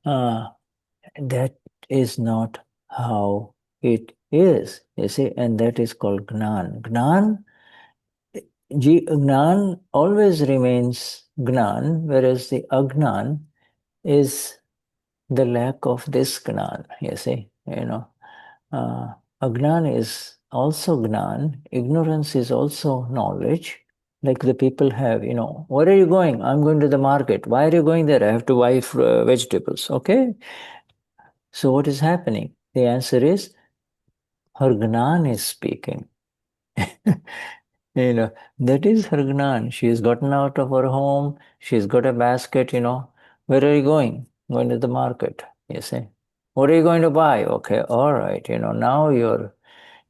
That is not how it is, you see, and that is called Gnan. Gnan always remains Gnan, whereas the Agnan is the lack of this Gnan, you see, Agnan is also Gnan, ignorance is also knowledge, like the people have, where are you going? I'm going to the market. Why are you going there? I have to buy vegetables, okay? So what is happening? The answer is her Gnan is speaking. That is her Gnan. She has gotten out of her home. She's got a basket, Where are you going? Going to the market, you see. What are you going to buy? Okay, all right, now you're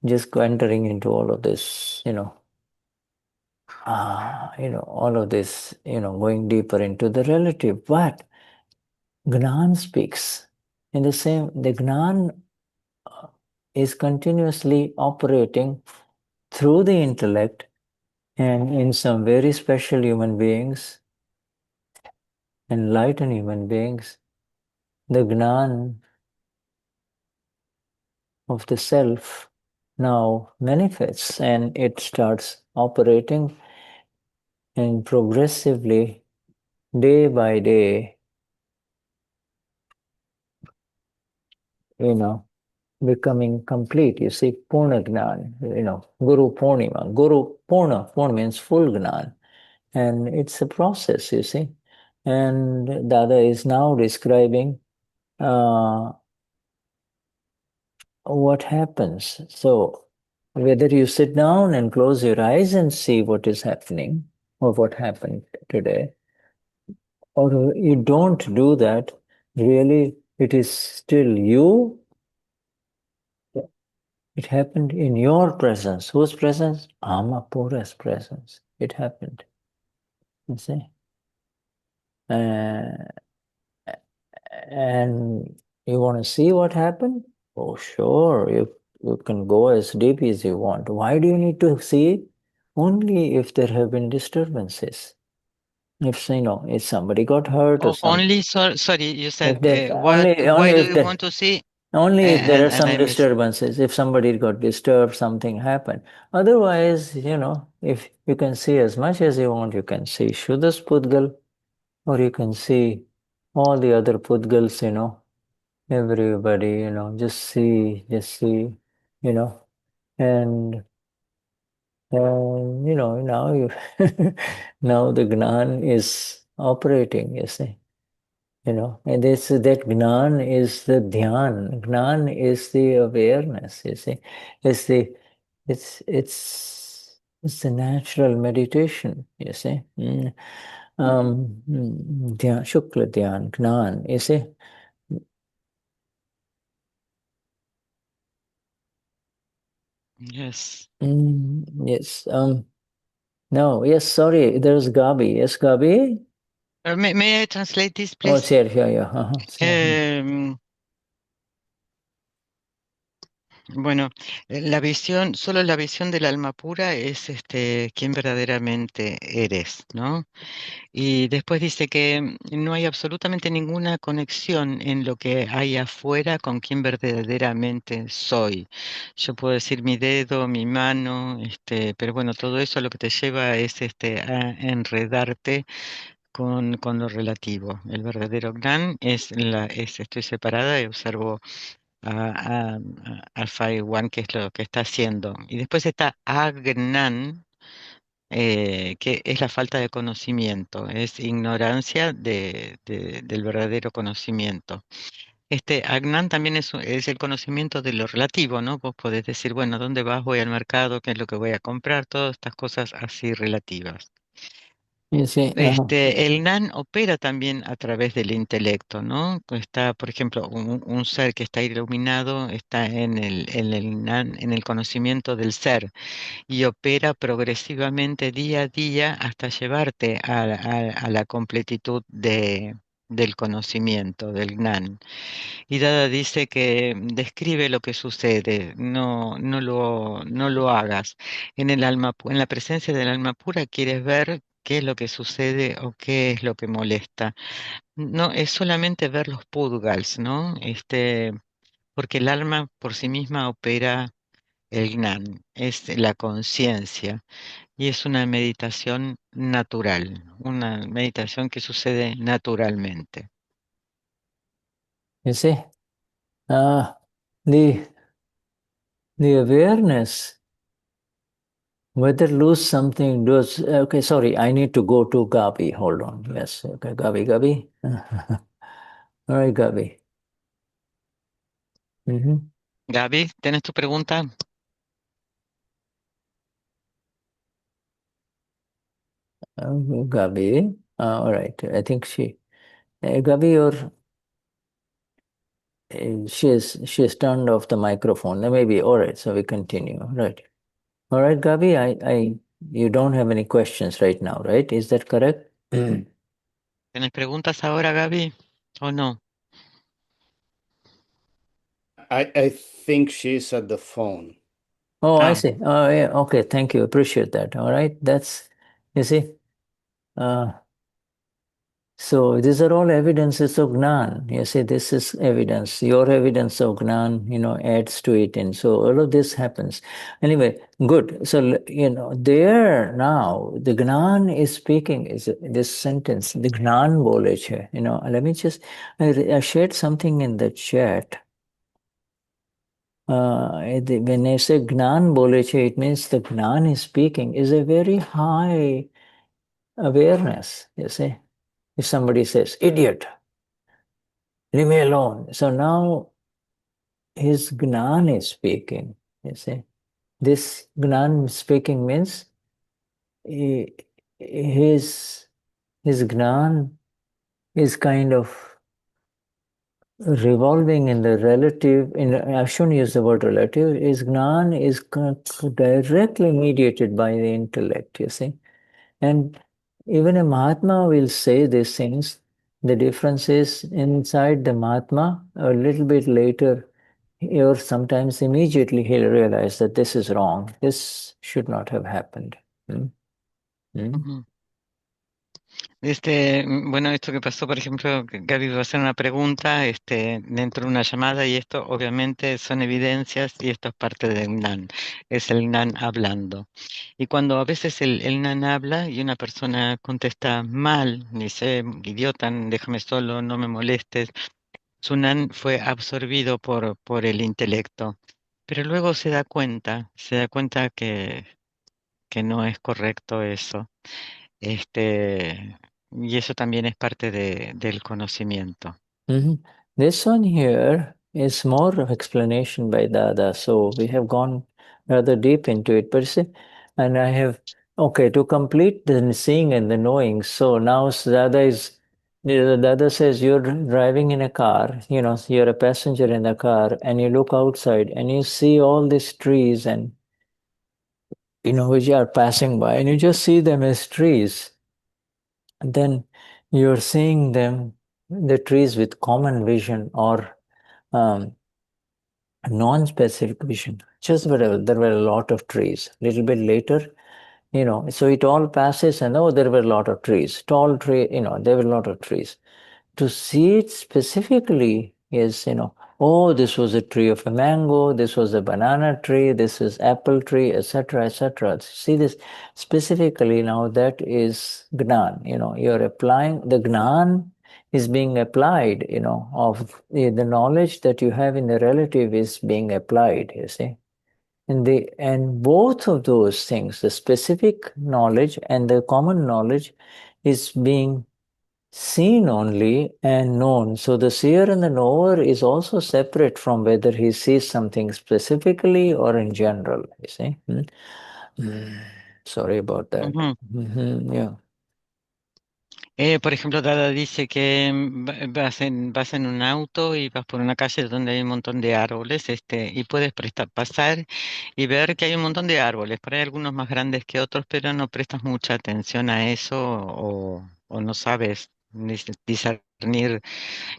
just entering into all of this, all of this, going deeper into the relative. But Gnan speaks. In the same, the Gnan is continuously operating through the intellect, and in some very special human beings, enlightened human beings, the Gnan of the self now manifests and it starts operating, and progressively, day by day, becoming complete. You see, Purna Gnan, Guru Purnima. Guru Purna means full Gnan. And it's a process, you see. And Dada is now describing what happens. So, whether you sit down and close your eyes and see what is happening or what happened today, or you don't do that, really, it is still you. It happened in your presence. Whose presence? Amapura's presence. It happened. You see? And you want to see what happened? Oh, sure. You can go as deep as you want. Why do you need to see? Only if there have been disturbances. If somebody got hurt or something. Only, sorry, you said, If there, what? only Why do if you there, want to see? only if there are And some I miss. disturbances. If somebody got disturbed, something happened. Otherwise, if you can see as much as you want, you can see Shuddha's Pudgal, or you can see all the other Pudgals, everybody, just see, and now now the Gnan is operating, you see. And that Gnan is the Dhyan. Gnan is the awareness, you see. It's the natural meditation, you see. Dhyan, Shukla Dhyan, Gnan, you see. Yes. Yes. No, yes, sorry, there's Gabi. Yes, Gabi? May I translate this, Oh, please? Seer, yeah. Bueno, solo la visión del alma pura es quién verdaderamente eres, ¿no? Y después dice que no hay absolutamente ninguna conexión en lo que hay afuera con quién verdaderamente soy. Yo puedo decir mi dedo, mi mano, pero bueno, todo eso lo que te lleva es a enredarte con lo relativo. El verdadero Gnan estoy separada y observo a Alpha y One, que es lo que está haciendo. Y después está Agnan, que es la falta de conocimiento, es ignorancia del verdadero conocimiento. Agnan también es el conocimiento de lo relativo, ¿no? Vos podés decir, bueno, ¿dónde vas? Voy al mercado, ¿qué es lo que voy a comprar? Todas estas cosas así relativas. You see, El NAN opera también a través del intelecto, ¿no? Está, por ejemplo, un ser que está iluminado está en el NAN, en el conocimiento del ser, y opera progresivamente día a día hasta llevarte a la completitud del conocimiento, del Gnan. Y Dada dice que describe lo que sucede, no lo hagas. En la presencia del alma pura quieres ver qué es lo que sucede o qué es lo que molesta. No, es solamente ver los pudgals, ¿no? Porque el alma por sí misma opera el Gnan, es la conciencia y es una meditación natural, una meditación que sucede naturalmente. you see, the awareness, whether lose something, does, okay, sorry, I need to go to Gabi, hold on, yes, okay, Gabi. All right, Gabi. Gaby, ¿tienes tu pregunta? Gabi, all right, I think Gabi, she has turned off the microphone. Maybe, all right, so we continue, right. All right, Gabi, you don't have any questions right now, right? Is that correct? ¿Tienes preguntas ahora, Gaby? ¿O no? I think she's at the phone. Oh, I see. Oh, yeah. Okay. Thank you. Appreciate that. All right. You see, so these are all evidences of Gnan. You see, this is evidence. Your evidence of Gnan, adds to it. And so all of this happens. Anyway, good. So, there now, the Gnan is speaking, is this sentence, the Gnan bole che. Let me just, I shared something in the chat. When I say Gnan bole che, it means the Gnan is speaking is a very high awareness, you see. If somebody says, idiot, leave me alone. So now his Gnan is speaking, you see. This Gnan speaking means his Gnan is kind of revolving in the relative, I shouldn't use the word relative, his Gnan is directly mediated by the intellect, you see. And even a Mahatma will say these things. The difference is inside the Mahatma, a little bit later, or sometimes immediately he'll realize that this is wrong. This should not have happened. Ujú. Bueno, esto que pasó, por ejemplo, que Gaby va a hacer una pregunta dentro de una llamada y esto obviamente son evidencias y esto es parte del Gnan, es el Gnan hablando. Y cuando a veces el Gnan habla y una persona contesta mal, dice, idiota, déjame solo, no me molestes, su Gnan fue absorbido por el intelecto, pero luego se da cuenta que no es correcto eso. Y eso también es parte del conocimiento. This one here is more of explanation by Dada, so we have gone rather deep into it. But see, and I have, okay, to complete the seeing and the knowing, so now Dada says you're driving in a car, you're a passenger in the car, and you look outside and you see all these trees and, which are passing by, and you just see them as trees. And then you're seeing them, the trees with common vision or non-specific vision. Just whatever, there were a lot of trees. A little bit later, so it all passes and there were a lot of trees. Tall tree, there were a lot of trees. To see it specifically is, oh, this was a tree of a mango, this was a banana tree, this is apple tree, etc., etc. See this specifically now, that is Gnan. You're applying, the Gnan is being applied, of the knowledge that you have in the relative is being applied, you see. And both of those things, the specific knowledge and the common knowledge, is being seen only and known. So the seer and the knower is also separate from whether he sees something specifically or in general, you see. Sorry about that. Yeah. Por ejemplo, Dada dice que vas en un auto y vas por una calle donde hay un montón de árboles, y puedes pasar y ver que hay un montón de árboles, por ahí algunos más grandes que otros, pero no prestas mucha atención a eso o no sabes discernir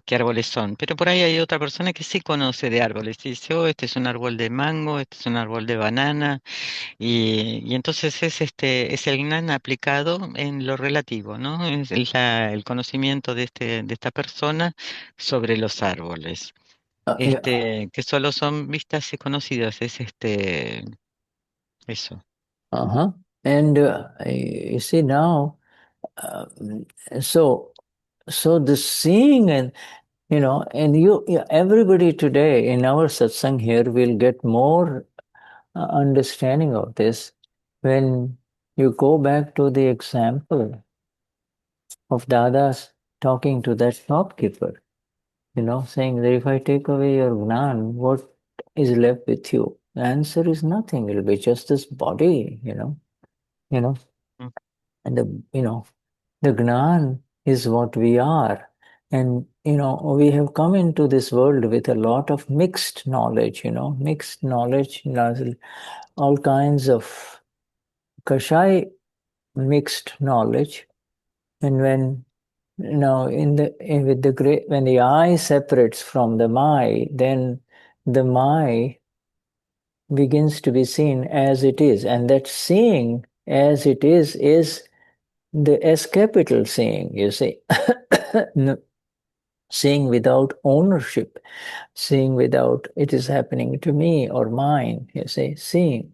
qué árboles son. Pero por ahí hay otra persona que sí conoce de árboles y dice, oh, este es un árbol de mango, este es un árbol de banana. Y entonces es el Gnana aplicado en lo relativo, ¿no? Es el conocimiento de esta persona sobre los árboles. Yeah. Que solo son vistas y conocidas, es eso. And you see now, so the seeing and and everybody today in our satsang here will get more understanding of this when you go back to the example of Dada's talking to that shopkeeper, saying that if I take away your Gnan, what is left with you? The answer is nothing. It'll be just this body, Mm. and the Gnan is what we are. And, we have come into this world with a lot of mixed knowledge, all kinds of Kashai mixed knowledge. And when, with the great, when the I separates from the my, then the my begins to be seen as it is. And that seeing as it is the S capital seeing, you see. Seeing without ownership, seeing without it is happening to me or mine, you see, seeing.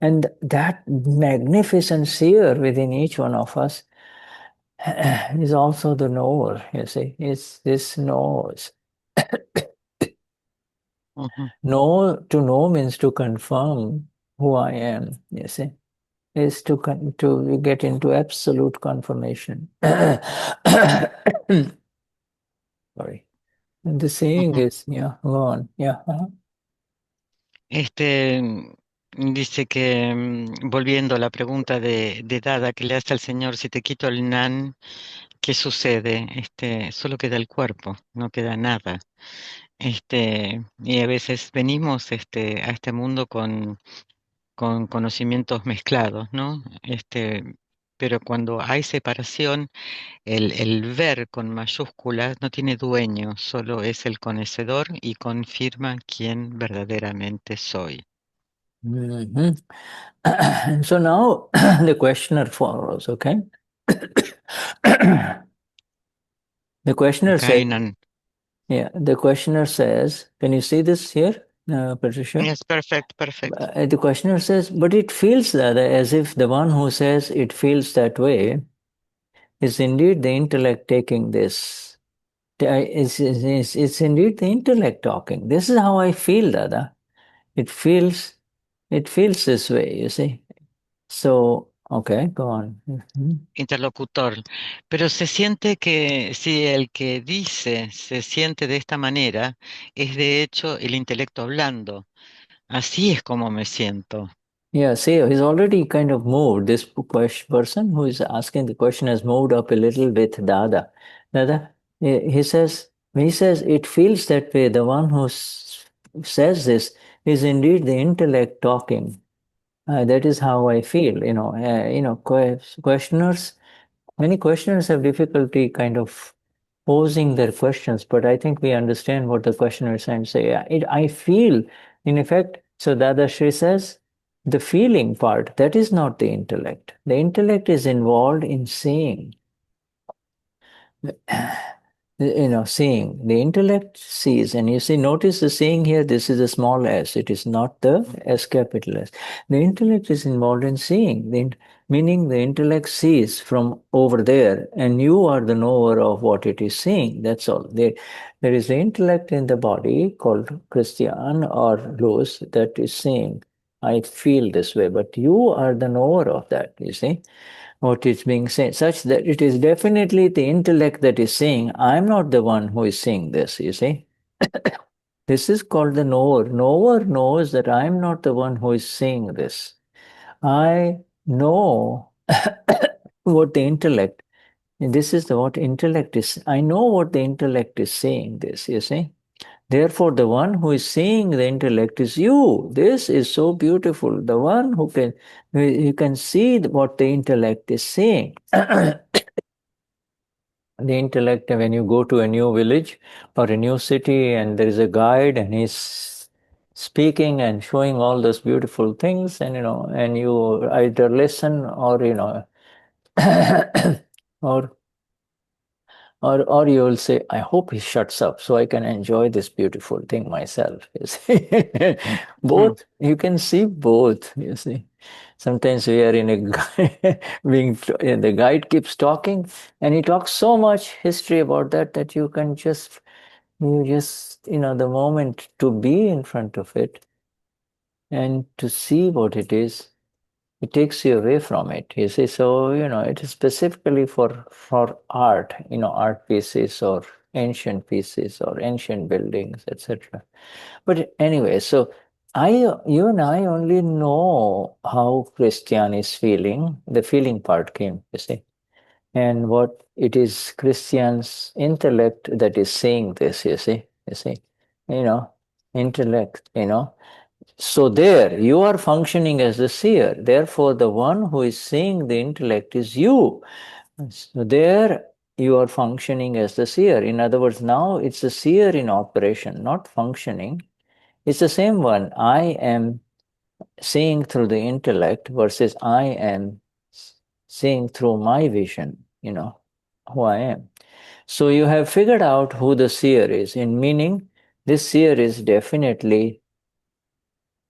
And that magnificent seer within each one of us is also the knower, you see. This knows. To know means to confirm who I am, you see. Is to get into absolute confirmation. Sorry. And the saying is, yeah, go on. Yeah. Dice que, volviendo a la pregunta de Dada que le hace al Señor, si te quito el nan, ¿qué sucede? Solo queda el cuerpo, no queda nada. Y a veces venimos a este mundo con conocimientos mezclados, ¿no? Pero cuando hay separación, el ver con mayúsculas no tiene dueño, solo es el conocedor y confirma quién verdaderamente soy. And so now the questioner follows, okay? The questioner says, the questioner says, can you see this here, Patricia? Yes, perfect. The questioner says, but it feels that as if the one who says it feels that way is indeed the intellect taking this. It's indeed the intellect talking. This is how I feel, Dada. It feels this way, you see. So, okay, go on. Interlocutor. Pero se siente que si el que dice se siente de esta manera, es de hecho el intelecto hablando. Así es como me siento. Yeah, see, he's already kind of moved. This person who is asking the question has moved up a little with Dada. Dada, he says, when he says it feels that way, the one who says this is indeed the intellect talking. That is how I feel. Questioners Many questioners have difficulty kind of posing their questions, but I think we understand what the questioner is trying to say. I feel, in effect, so Dadashri says, the feeling part, that is not the intellect. The intellect is involved in seeing. Seeing. The intellect sees, and you see, notice the seeing here, this is a small s, it is not the S capital S. The intellect is involved in seeing, meaning the intellect sees from over there, and you are the knower of what it is seeing, that's all. There is the intellect in the body called Christian or Luz that is seeing. I feel this way, but you are the knower of that, you see what is being said, such that it is definitely the intellect that is saying, I'm not the one who is saying this, you see. This is called the knower. Knower knows that I'm not the one who is saying this. I know what the intellect, and this is what intellect is. I know what the intellect is saying this, you see. Therefore, the one who is seeing the intellect is you. This is so beautiful. The one who can, you can see what the intellect is saying. The intellect, when you go to a new village or a new city and there is a guide and he's speaking and showing all those beautiful things, and and you either listen or or or you will say, I hope he shuts up so I can enjoy this beautiful thing myself. You see, both, you can see both, you see. Sometimes we are in a the guide keeps talking and he talks so much history about that you can just, the moment to be in front of it and to see what it is, it takes you away from it, you see. So it is specifically for art, art pieces or ancient pieces or ancient buildings, etc. But anyway, so you and I only know how Christian is feeling. The feeling part came, you see, and what it is Christian's intellect that is saying this, you see, intellect, so there, you are functioning as the seer. Therefore, the one who is seeing the intellect is you. So there, you are functioning as the seer. In other words, now it's the seer in operation, not functioning. It's the same one. I am seeing through the intellect versus I am seeing through my vision, who I am. So you have figured out who the seer is, in meaning this seer is definitely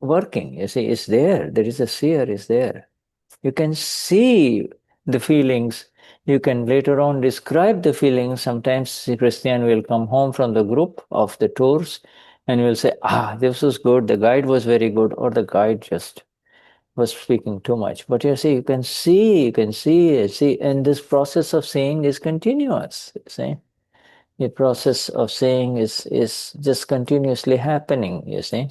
working. You see, it's there. There is a seer, is there. You can see the feelings. You can later on describe the feelings. Sometimes the Christian will come home from the group of the tours and will say, this was good, the guide was very good, or the guide just was speaking too much. But you can see, and this process of seeing is continuous. You see, the process of seeing is just continuously happening. You see.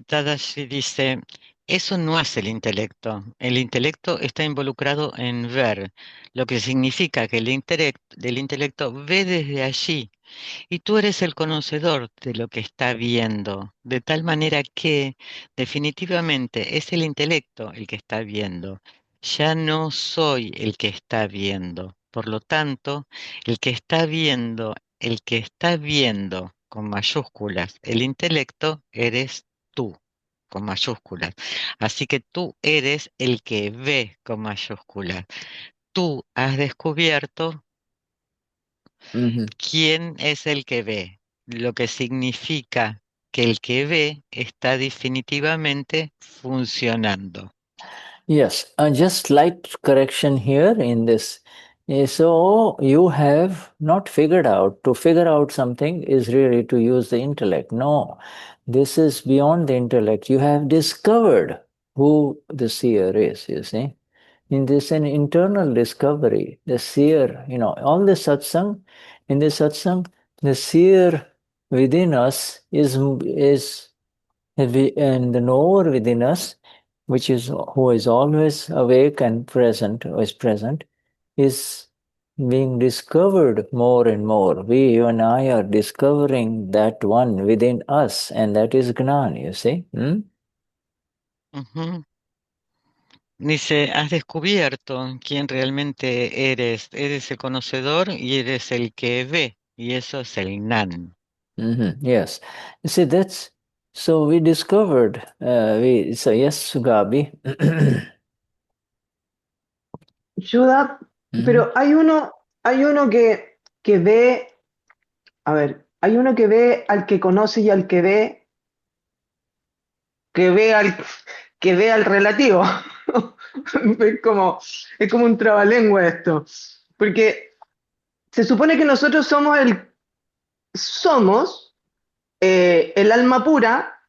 Dadashri dice, eso no es el intelecto. El intelecto está involucrado en ver, lo que significa que el intelecto ve desde allí. Y tú eres el conocedor de lo que está viendo, de tal manera que definitivamente es el intelecto el que está viendo. Ya no soy el que está viendo. Por lo tanto, el que está viendo con mayúsculas, el intelecto eres tú con mayúsculas. Así que tú eres el que ve con mayúsculas. Tú has descubierto quién es el que ve, lo que significa que el que ve está definitivamente funcionando. Yes, just slight correction here in this. So you have not figured out, to figure out something is really to use the intellect. No, this is beyond the intellect. You have discovered who the seer is, you see. In this an internal discovery, the seer, all the satsang, in the satsang, the seer within us is and the knower within us, which is who is always awake and present, or is present, is being discovered more and more. We, you and I, are discovering that one within us, and that is Gnani, you see. Ujú. Dice, has descubierto quién realmente eres. Eres el conocedor y eres el que ve. Y eso es el Gnan. Yes. You see, that's, so we discovered, so yes, Gabi. Shuddha, pero hay uno que ve, a ver, hay uno que ve al que conoce y al que ve al, que ve al relativo. Es como un trabalengua esto. Porque se supone que nosotros somos el alma pura,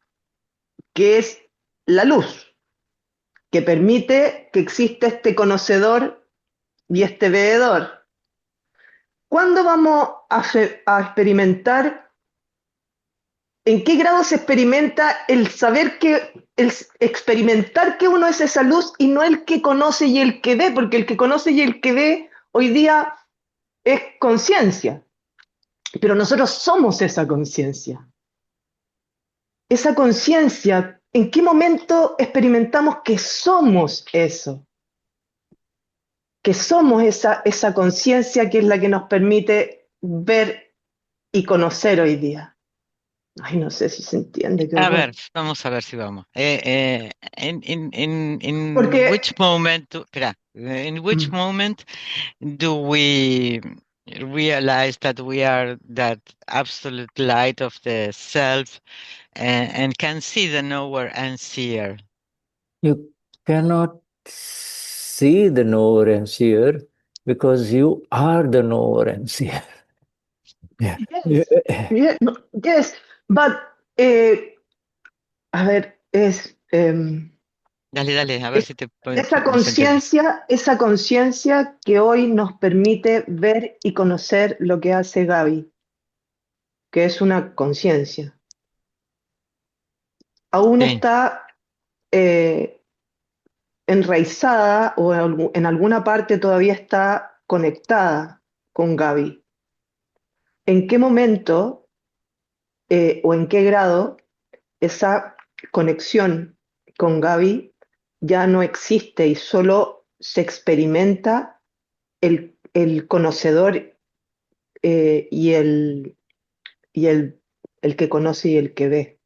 que es la luz, que permite que exista este conocedor y este veedor. ¿Cuándo vamos a experimentar? ¿En qué grado se experimenta el saber el experimentar que uno es esa luz y no el que conoce y el que ve? Porque el que conoce y el que ve hoy día es conciencia, pero nosotros somos esa conciencia. Esa conciencia, ¿en qué momento experimentamos que somos eso? Que somos esa conciencia que es la que nos permite ver y conocer hoy día. Ay, no sé si se entiende, qué A ver, horror. vamos a ver si vamos. In Porque which moment, espera, in which mm, moment do we realize that we are that absolute light of the self and can see the knower and seer? You cannot see the knower and seer because you are the knower and seer. Yeah. yes, yes, no, yes, but a ver, Dale, dale, a ver es si se entiende. esa conciencia que hoy nos permite ver y conocer lo que hace Gaby, que es una conciencia. Aún Sí, está eh, enraizada o en alguna parte todavía está conectada con Gaby. ¿En qué momento o en qué grado esa conexión con Gaby ya no existe y solo se experimenta el conocedor y el que conoce y el que ve?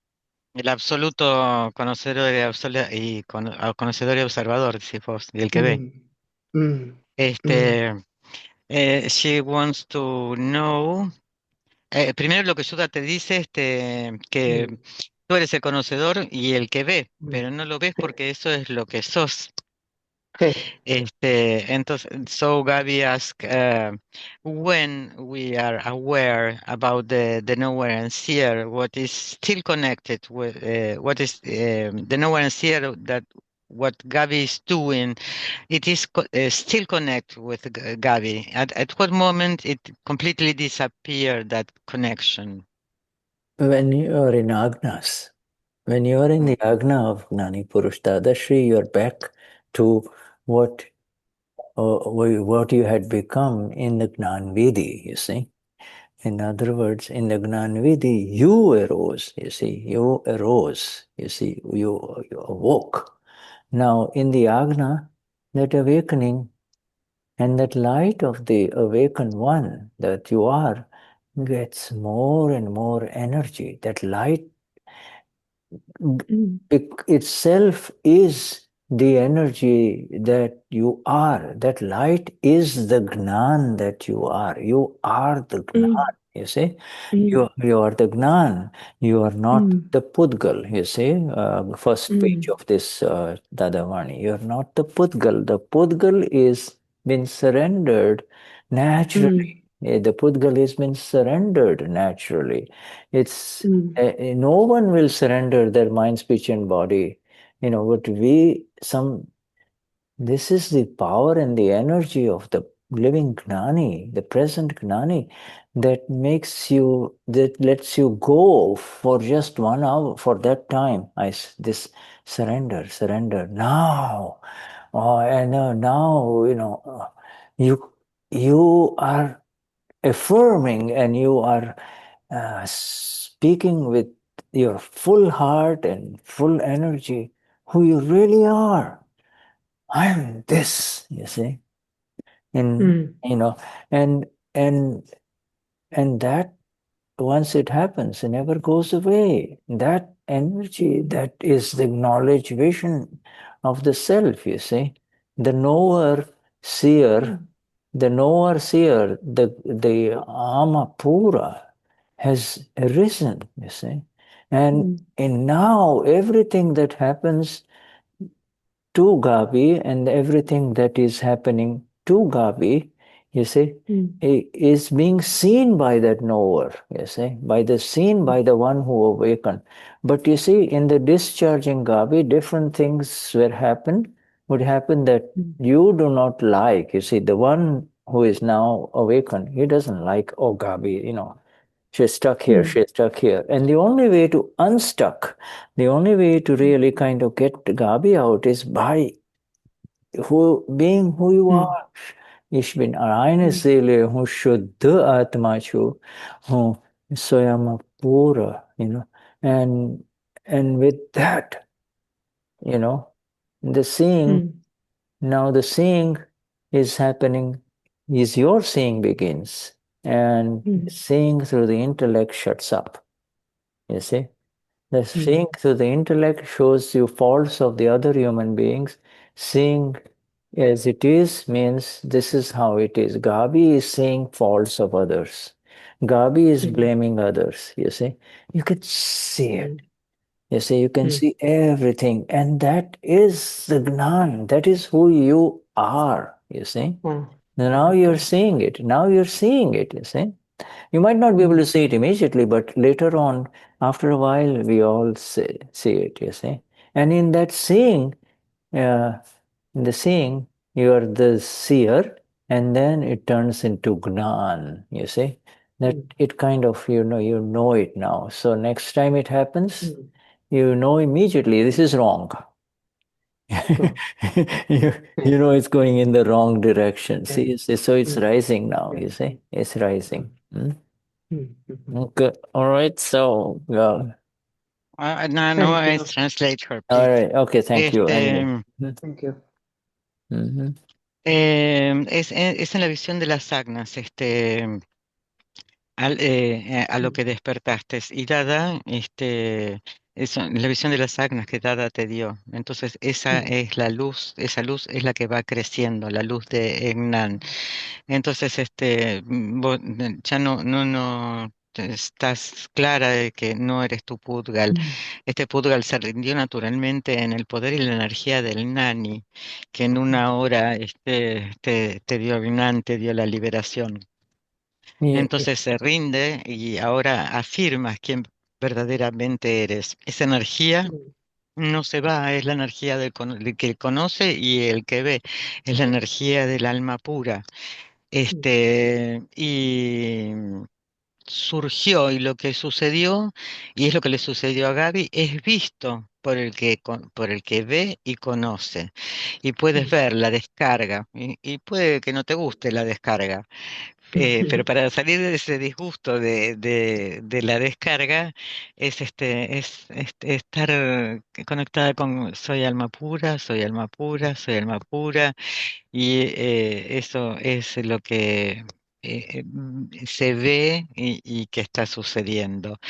el absoluto conocedor conocedor y observador, decís vos, y el que ve. Mm, mm, mm, Este, she wants to know. Primero lo que Shuddha te dice, que mm, tú eres el conocedor y el que ve, mm. pero no lo ves porque eso es lo que sos. Sí. Entonces, so Gaby asked, when we are aware about the knower and seer, what is still connected with, what is the knower and seer, that what Gaby is doing, it is still connect with Gaby. At what moment it completely disappeared, that connection? When you are in Agnas, when you are in the Agna of Gnani Purush Dadashri, you are back to what you had become in the Gnan Vidhi, you see. In other words, in the Gnan Vidhi, you arose, you see, you arose, you see, you awoke. Now, in the Agna, that awakening and that light of the awakened one that you are gets more and more energy. That light Mm, itself is the energy that you are. That light is the Gnan that you are. You are the Gnan, mm, you see. mm, You are the Gnan. You are not mm, the Pudgal, you see. First page mm, of this Dadavani. You are not the Pudgal. The Pudgal is been surrendered naturally. mm, The Pudgal has been surrendered naturally. It's mm, no one will surrender their mind, speech, and body. But this is the power and the energy of the living Gnani, the present Gnani, that lets you go for just 1 hour, for that time. This surrender now. And now, you are affirming and you are speaking with your full heart and full energy who you really are. I'm this, you see. And and that once it happens, it never goes away. That energy, that is the knowledge vision of the self, you see. The knower seer, the Amapura has arisen, you see. And now everything that happens to Gabi and everything that is happening to Gabi, you see, is being seen by that knower, you see, by the one who awakened. But you see, in the discharging Gabi, different things would happen that you do not like. You see, the one who is now awakened, he doesn't like, oh, Gabi, she's stuck here, she's stuck here. And the only way to unstuck, the only way to really kind of get Gabi out is by being who you are. Ich bin eine Seele, who Shuddha Atma chu, who Soyama Pura, and with that, the seeing, now the seeing is happening, is your seeing begins, and seeing through the intellect shuts up. You see? The seeing through the intellect shows you faults of the other human beings. Seeing as it is means this is how it is. Gabi is seeing faults of others. Gabi is blaming others, you see. You can see it. You see, you can see everything. And that is the Gnan. That is who you are, you see. Now you're seeing it. Now you're seeing it, you see. You might not be able to see it immediately, but later on, after a while, we all see it, you see. And in that seeing, in the seeing, you are the seer, and then it turns into Gnan, you see. That it kind of, you know it now. So next time it happens, you know immediately, this is wrong. you know it's going in the wrong direction. See, so it's rising now, you see. It's rising. Okay. All right. So, No, I translate her, all please. right. Okay. Thank you. Thank you. Es en la visión de las agnas, a lo que despertaste. Y Dada, eso, la visión de las agnas que Dada te dio. Entonces, esa es la luz, esa luz es la que va creciendo, la luz de Egnan. Entonces, vos ya no estás clara de que no eres tu Pudgal. Este Pudgal se rindió naturalmente en el poder y la energía del Nani, que en una hora te dio Gnan, te dio la liberación. Entonces se rinde y ahora afirmas quién verdaderamente eres. Esa energía no se va, es la energía del que conoce y el que ve, es la energía del alma pura. Y surgió y lo que sucedió, y es lo que le sucedió a Gaby, es visto por el que ve y conoce. Y puedes ver la descarga, y puede que no te guste la descarga, pero para salir de ese disgusto de la descarga es estar conectada con soy alma pura, soy alma pura, soy alma pura, y eso es lo que se ve y que está sucediendo.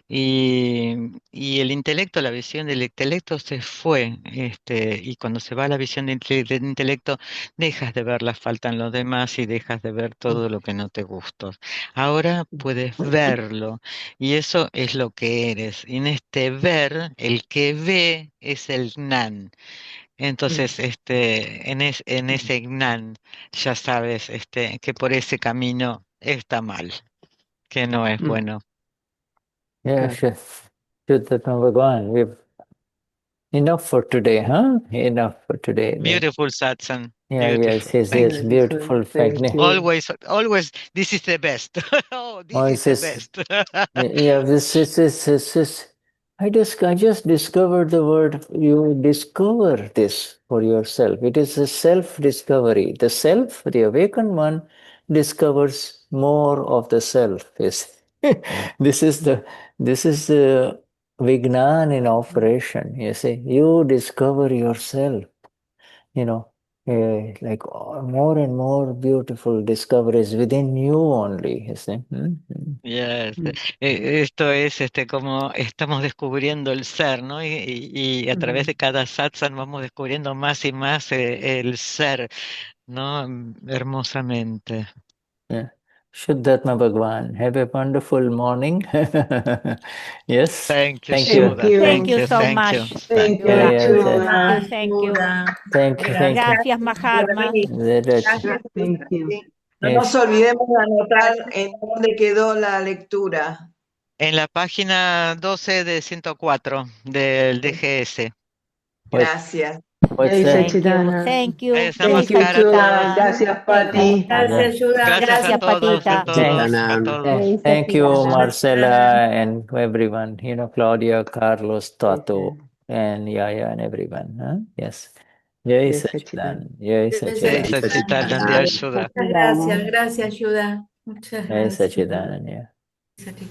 Y el intelecto, la visión del intelecto se fue, y cuando se va la visión del intelecto, dejas de ver la falta en los demás y dejas de ver todo lo que no te gusta. Ahora puedes verlo, y eso es lo que eres. Y en este ver, el que ve es el Gnan. Entonces, en ese Gnan ya sabes, que por ese camino está mal, que no es bueno. Yeah, Shuddhatma Bhagwan. We've enough for today, huh? Enough for today. Beautiful satsang. Yeah, Beautiful. yes, Thank yes, you. beautiful fact. Always, this is the best. Oh, Oh, this is the best. yeah, this. I just discovered the word. You discover this for yourself. It is a self-discovery. The self, the awakened one, discovers more of the self. Yes. this is the Vignan in operation. You see, you discover yourself. like more and more beautiful discoveries within you only. You see? Yes. Esto es como estamos descubriendo el ser, ¿no? Y a través de cada satsang vamos descubriendo más y más el ser, ¿no? Hermosamente. Yeah. Shuddhatma Bhagwan, have a wonderful morning. Yes. Thank you, Thank you. Shuddha. Thank you so Thank you. much, Thank you, Shuddha. Yes, Shuddha. Thank you. Thank you. Thank you. Gracias, Mahatma. Thank you. No nos olvidemos de anotar en dónde quedó la lectura. En la página 12 de 104 del DGS. Gracias. What's that? Thank you. Namaskar a todos. Gracias, Thank you. Pati. Gracias, Yuda. Gracias a Gracias, todos, a Patita. todos, a todos. Thank you, Marcella, and everyone. Claudia, Carlos, Tato, and Yaya, and everyone. Huh? Yes. Jai Sachidan. Jai Jai Sachidan. Sachidanand, Jai Shuddha. Gracias, Yuda. Muchas Jai gracias. Sachidan. Yeah.